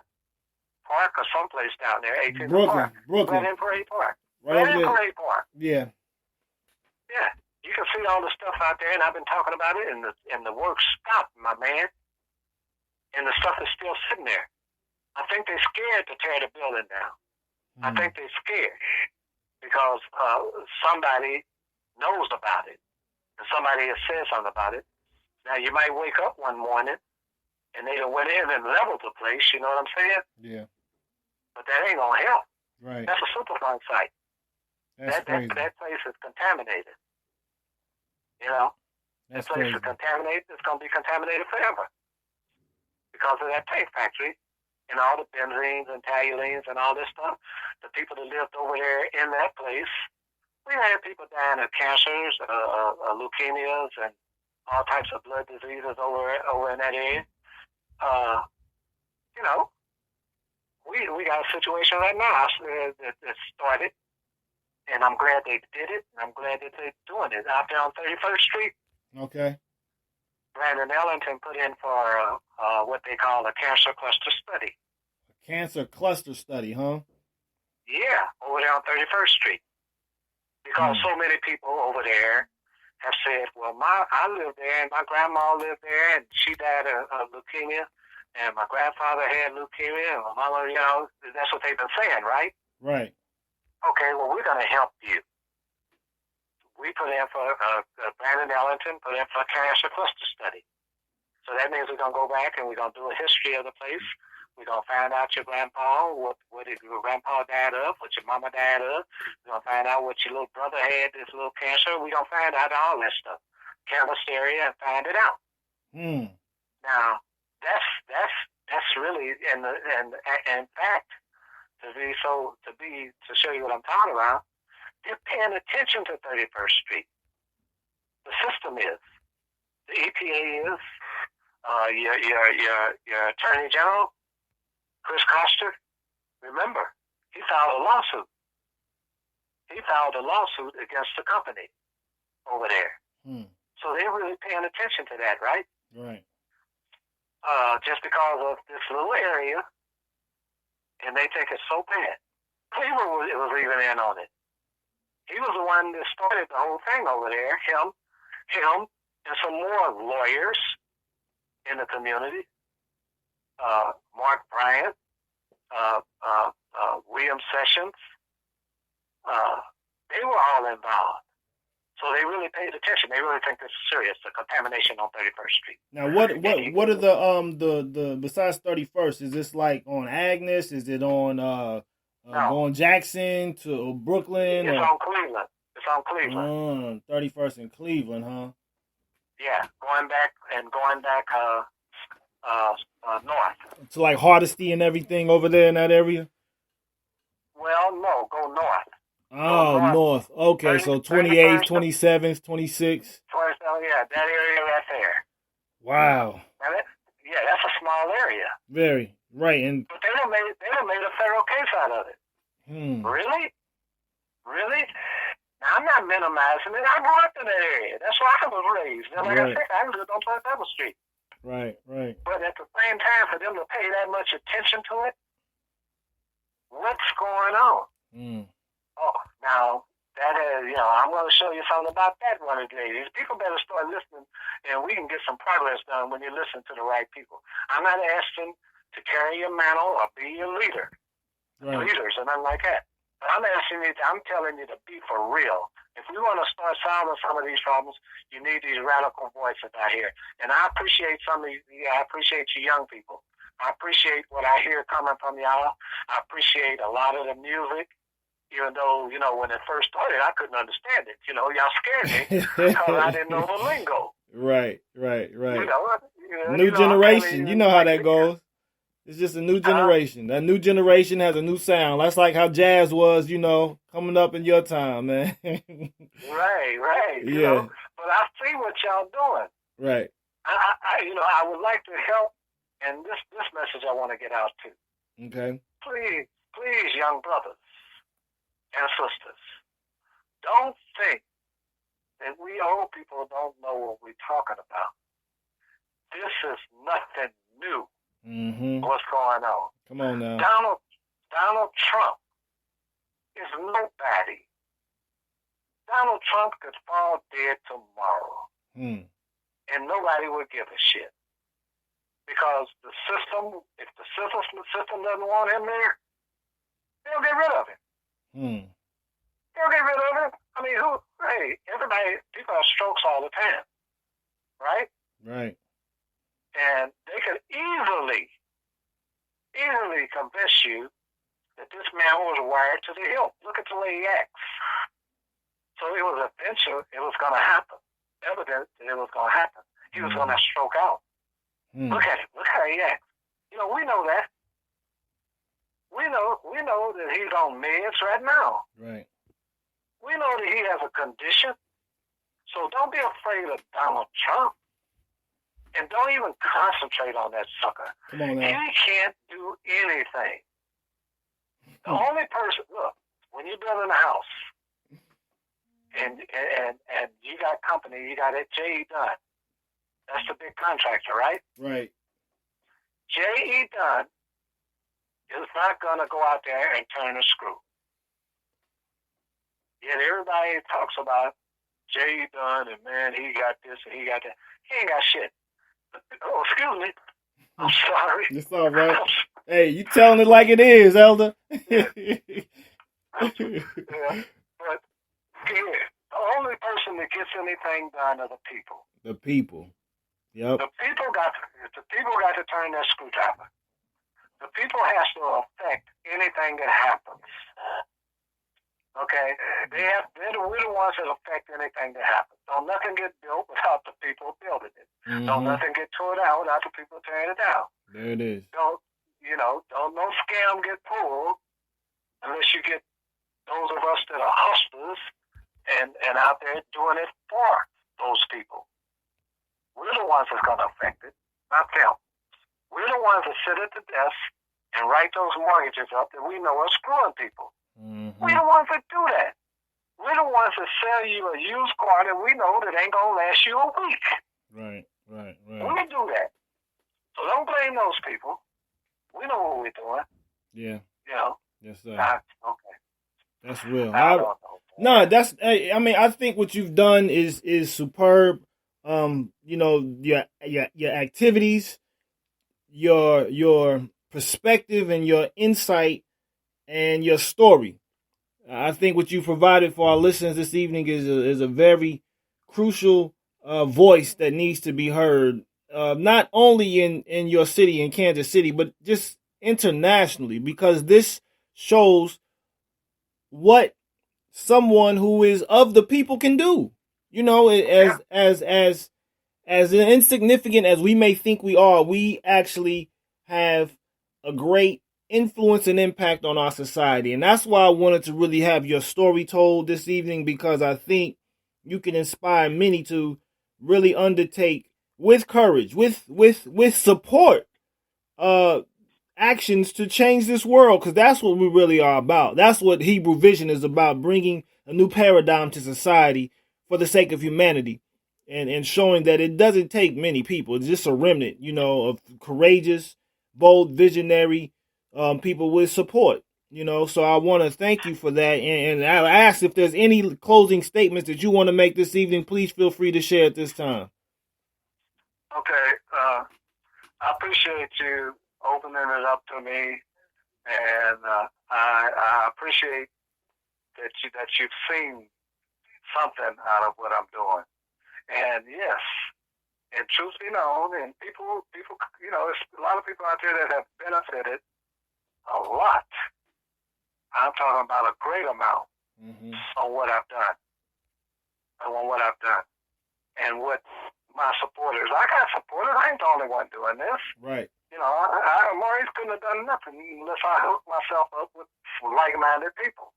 or someplace down there. 18th Brooklyn. Right in Parade Park. Right in Parade Park. Yeah. Yeah. You can see all the stuff out there, and I've been talking about it, and the work stopped, my man. And the stuff is still sitting there. I think they're scared to tear the building down. I think they're scared because somebody knows about it, and somebody has said something about it. Now, you might wake up one morning, and they done went in and leveled the place, you know what I'm saying? Yeah. But that ain't going to help. Right. That's a Superfund site. That's crazy. That place is contaminated. You know, That's that place crazy. is contaminated. It's going to be contaminated forever because of that paint factory and all the benzines and toluenes and all this stuff. The people that lived over there in that place, we had people dying of cancers, leukemias, and all types of blood diseases over in that area. You know, we got a situation right now that started, and I'm glad they did it, and I'm glad that they're doing it out there on 31st Street. Okay. Brandon Ellington put in for what they call a cancer cluster study. A cancer cluster study, huh? Yeah, over there on 31st Street. Because so many people over there have said, well, I lived there, and my grandma lived there, and she died of leukemia, and my grandfather had leukemia, and my mama, you know, that's what they've been saying, right? Right. Okay, well, we're going to help you. We put in for, Brandon Ellington put in for a cancer cluster study. So that means we're going to go back and we're going to do a history of the place. We're going to find out your grandpa, what your grandpa died of, what your mama died of. We're going to find out what your little brother had, this little cancer. We're going to find out all that stuff. Canvas area and find it out. Now, that's really, and in fact, to show you what I'm talking about, they're paying attention to 31st Street. The system is. The EPA is. Your Attorney General, Chris Koster, remember, he filed a lawsuit. He filed a lawsuit against the company over there. So they're really paying attention to that, right? Right. Just because of this little area, and they think it's so bad. Cleveland was even in on it. He was the one that started the whole thing over there. Him, and some more lawyers in the community. Mark Bryant, William Sessions. They were all involved. So they really paid attention. They really think this is serious, the contamination on 31st Street. Now, what are the besides 31st? Is this like on Agnes? Is it on going Jackson to Brooklyn? It's on Cleveland. It's on Cleveland. 31st in Cleveland, huh? Yeah, going back north. So like Hardesty and everything over there in that area? Well, no, go north. Oh, north. Okay, 30, so 28th, 27th, 26th. 27th, yeah, that area right there. Wow. Now that's a small area. Very, right. But they done made a federal case out of it. Really? Now, I'm not minimizing it. I grew up in that area. That's where I was raised. And like I said, I lived on 27th Street. Right. But at the same time, for them to pay that much attention to it, what's going on? Oh, now, that is, I'm going to show you something about that one of the days. People better start listening, and we can get some progress done when you listen to the right people. I'm not asking to carry your mantle or be your leader, leaders, or nothing like that. But I'm telling you to be for real. If we want to start solving some of these problems, you need these radical voices out here. And I appreciate some of you. I appreciate you young people. I appreciate what I hear coming from y'all. I appreciate a lot of the music, even though, when it first started, I couldn't understand it. Y'all scared me because I didn't know the lingo. Right. New generation. generation. You know how that goes. It's just a new generation. That new generation has a new sound. That's like how jazz was, coming up in your time, man. Right. Yeah. But I see what y'all doing. Right. I would like to help, and this message I want to get out to. Okay. Please, young brothers and sisters, don't think that we old people don't know what we're talking about. This is nothing new. What's going on? Come on now. Donald Trump is nobody. Donald Trump could fall dead tomorrow. And nobody would give a shit. Because if the system doesn't want him there, they'll get rid of him. They'll get rid of him. I mean, people have strokes all the time. Right? Right. And they could easily convince you that this man was wired to the hilt. Look at the way he acts. So it was eventual. It was going to happen. Evident that it was going to happen. He was going to stroke out. Look at it. Look how he acts. You know, we know that. We know that he's on meds right now. Right. We know that he has a condition. So don't be afraid of Donald Trump. And don't even concentrate on that sucker. Come on now. He can't do anything. The only person, look, when you're building a house and you got company, you got it, J.E. Dunn. That's the big contractor, right? Right. J.E. Dunn is not going to go out there and turn a screw. Yet everybody talks about J.E. Dunn and, man, he got this and he got that. He ain't got shit. Oh, excuse me. I'm sorry. It's all right. Hey, you telling it like it is, Elder. Yeah. Yeah. But yeah, the only person that gets anything done are the people. The people. Yep. The people got to turn their screwdriver. The people has to affect anything that happens. Okay? We're the ones that affect anything that happens. Don't nothing get built without the people building it. Don't nothing get torn down without the people tearing it down. There it is. Don't no scam get pulled unless you get those of us that are hustlers and out there doing it for those people. We're the ones that's going to affect it, not them. We're the ones that sit at the desk and write those mortgages up that we know are screwing people. We're the ones that do that. We're the ones that sell you a used car that we know that ain't going to last you a week. Right. We do that. So don't blame those people. We know what we're doing. Yeah. You know? Yes, sir. Okay. That's real. I don't know. No, that's. I mean, I think what you've done is superb. You know, your activities, your perspective, and your insight, and your story. I think what you provided for our listeners this evening is a very crucial voice that needs to be heard, not only in your city, in Kansas City, but just internationally, because this shows what someone who is of the people can do. You know, as insignificant as we may think we are, we actually have a great influence and impact on our society. And that's why I wanted to really have your story told this evening, because I think you can inspire many to really undertake with courage, with support, actions to change this world, because that's what we really are about. That's what Hebrew Vision is about, bringing a new paradigm to society for the sake of humanity, and showing that it doesn't take many people. It's just a remnant, you know, of courageous, bold, visionary people with support, you know. So I want to thank you for that. And I ask if there's any closing statements that you want to make this evening, please feel free to share at this time. Okay. I appreciate you opening it up to me, and I appreciate that you've seen something out of what I'm doing. And yes, and truth be known, and people, you know, there's a lot of people out there that have benefited a lot. I'm talking about a great amount on what I've done. And what my supporters, I got supporters. I ain't the only one doing this. Right. You know, Maurice couldn't have done nothing unless I hooked myself up with like-minded people.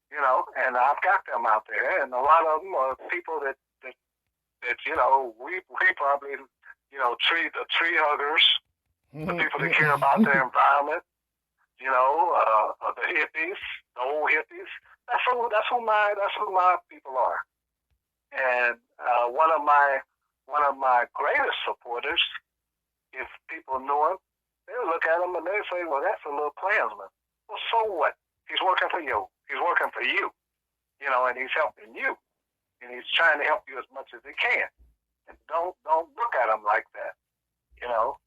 You know, and I've got them out there, and a lot of them are people that you know, we probably, you know, the tree huggers, the people that care about the environment, you know, the hippies, the old hippies. That's who my people are. And one of my greatest supporters, if people knew him, they would look at him and they say, "Well, that's a little Klansman." Well, so what? He's working for you. He's working for you. You know, and he's helping you. And he's trying to help you as much as he can. And don't look at him like that. You know?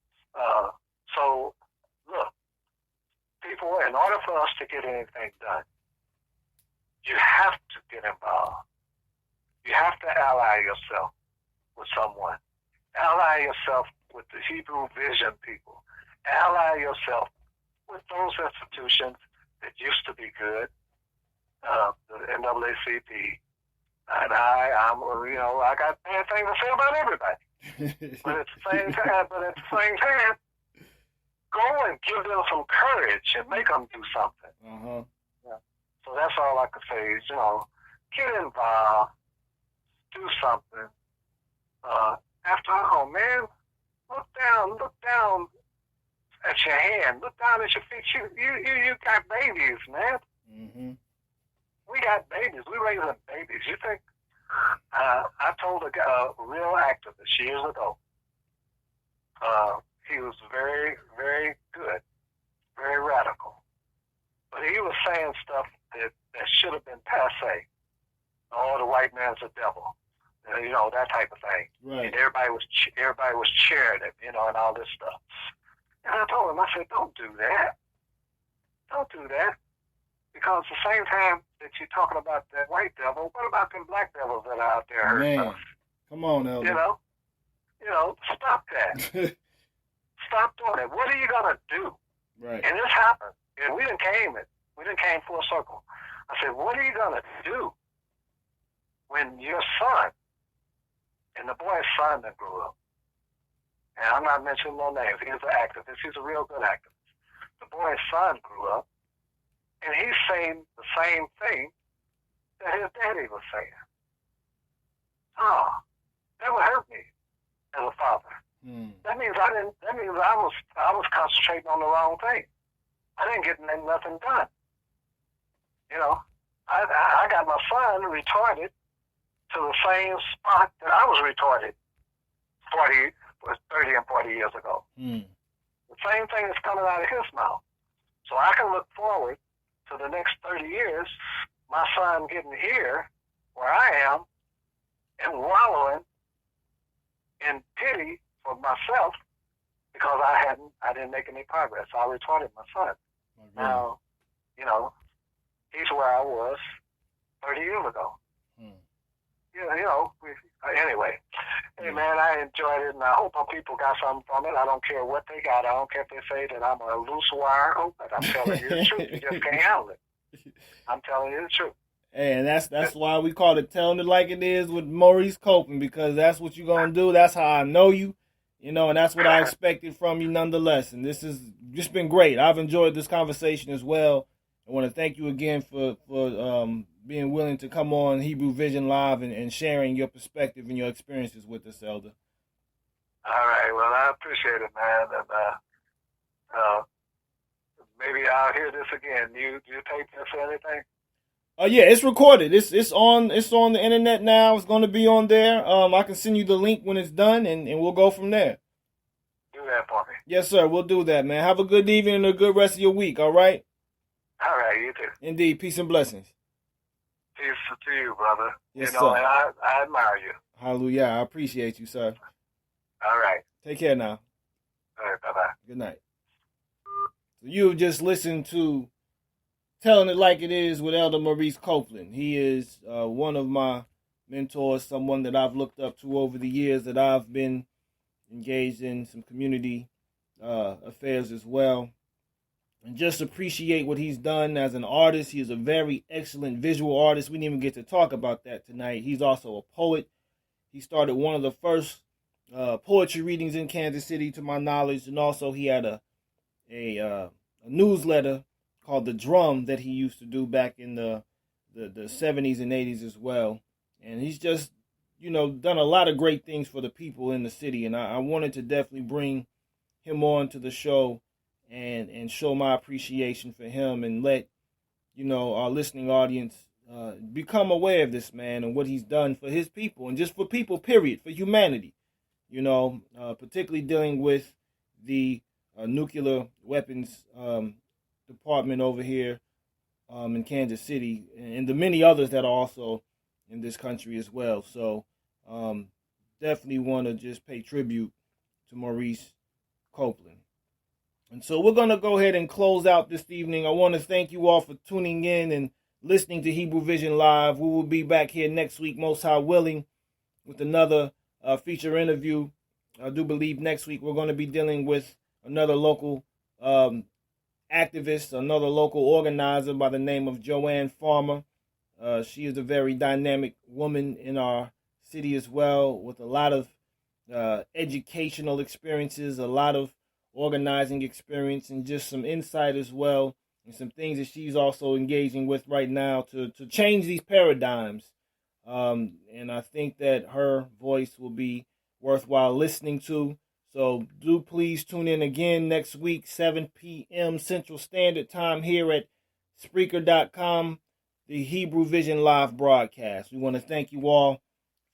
So, look, people, in order for us to get anything done, you have to get involved. You have to ally yourself with someone. Ally yourself with the Hebrew Vision people. Ally yourself with those institutions that used to be good, the NAACP, and I got bad things to say about everybody. But at the same time, go and give them some courage and make them do something. Uh-huh. Yeah. So that's all I could say is, get involved, do something. After all, man, look down at your hand, look down at your feet. You got babies, man. Mm-hmm. We got babies. We raising babies. You think? I told a real activist years ago. He was very, very good, very radical, but he was saying stuff that should have been passé. Oh, the white man's a devil, that type of thing. Right. And everybody was cheering him, and all this stuff. And I told him, I said, don't do that. Don't do that. Because at the same time that you're talking about that white devil, what about them black devils that are out there hurting us? Come on, Elder. Stop that. Stop doing it. What are you gonna do? Right. And this happened. And we didn't came full circle. I said, what are you gonna do when your son and the boy's son that grew up, and I'm not mentioning no names, he's an activist, he's a real good activist. The boy's son grew up, and he's saying the same thing that his daddy was saying. Oh, that would hurt me as a father. That means I was concentrating on the wrong thing. I didn't get nothing done. I got my son retarded to the same spot that I was retarded 30 and 40 years ago. The same thing is coming out of his mouth. So I can look forward to the next 30 years, my son getting here where I am and wallowing in pity for myself because I didn't make any progress. I retarded my son. Now, he's where I was 30 years ago. Anyway, hey man, I enjoyed it, and I hope our people got something from it. I don't care what they got. I don't care if they say that I'm a loose wire open. I'm telling you the truth. You just can't handle it. I'm telling you the truth. Hey, and that's why we call it Telling It Like It Is with Maurice Copeland, because that's what you're going to do. That's how I know you, and that's what I expected from you nonetheless. And this has just been great. I've enjoyed this conversation as well. I want to thank you again for being willing to come on Hebrew Vision Live and sharing your perspective and your experiences with us, Elder. All right. Well, I appreciate it, man. And maybe I'll hear this again. You tape this or anything? Yeah, it's recorded. It's on the internet now. It's going to be on there. I can send you the link when it's done, and we'll go from there. Do that for me. Yes, sir. We'll do that, man. Have a good evening and a good rest of your week, all right? All right, you too. Indeed. Peace and blessings. Peace to you, brother. Yes, sir. And I admire you. Hallelujah. I appreciate you, sir. All right. Take care now. All right, bye-bye. Good night. So you've just listened to Telling It Like It Is with Elder Maurice Copeland. He is one of my mentors, someone that I've looked up to over the years, that I've been engaged in some community affairs as well. And just appreciate what he's done as an artist. He is a very excellent visual artist. We didn't even get to talk about that tonight. He's also a poet. He started one of the first poetry readings in Kansas City, to my knowledge. And also he had a newsletter called The Drum that he used to do back in the 70s and 80s as well. And he's just, done a lot of great things for the people in the city. And I wanted to definitely bring him on to the show and show my appreciation for him and let, our listening audience become aware of this man and what he's done for his people and just for people, period, for humanity, particularly dealing with the nuclear weapons department over here in Kansas City and the many others that are also in this country as well. So definitely want to just pay tribute to Maurice Copeland. And so we're going to go ahead and close out this evening. I want to thank you all for tuning in and listening to Hebrew Vision Live. We will be back here next week, most high willing, with another feature interview. I do believe next week we're going to be dealing with another local activist, another local organizer by the name of Joanne Farmer. She is a very dynamic woman in our city as well, with a lot of educational experiences, a lot of organizing experience, and just some insight as well, and some things that she's also engaging with right now to change these paradigms. And I think that her voice will be worthwhile listening to. So do please tune in again next week, 7 p.m. Central Standard Time here at Spreaker.com, the Hebrew Vision Live broadcast. We want to thank you all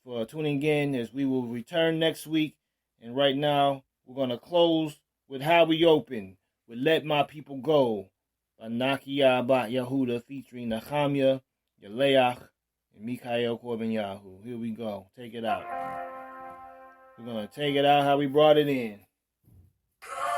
for tuning in as we will return next week. And right now, we're going to close with How We Open, with Let My People Go, by Nakia Bat Yehuda, featuring Nehemiah, Yaleach, and Mikhail Corbin Yahu. Here we go. Take it out. We're going to take it out how we brought it in. Go.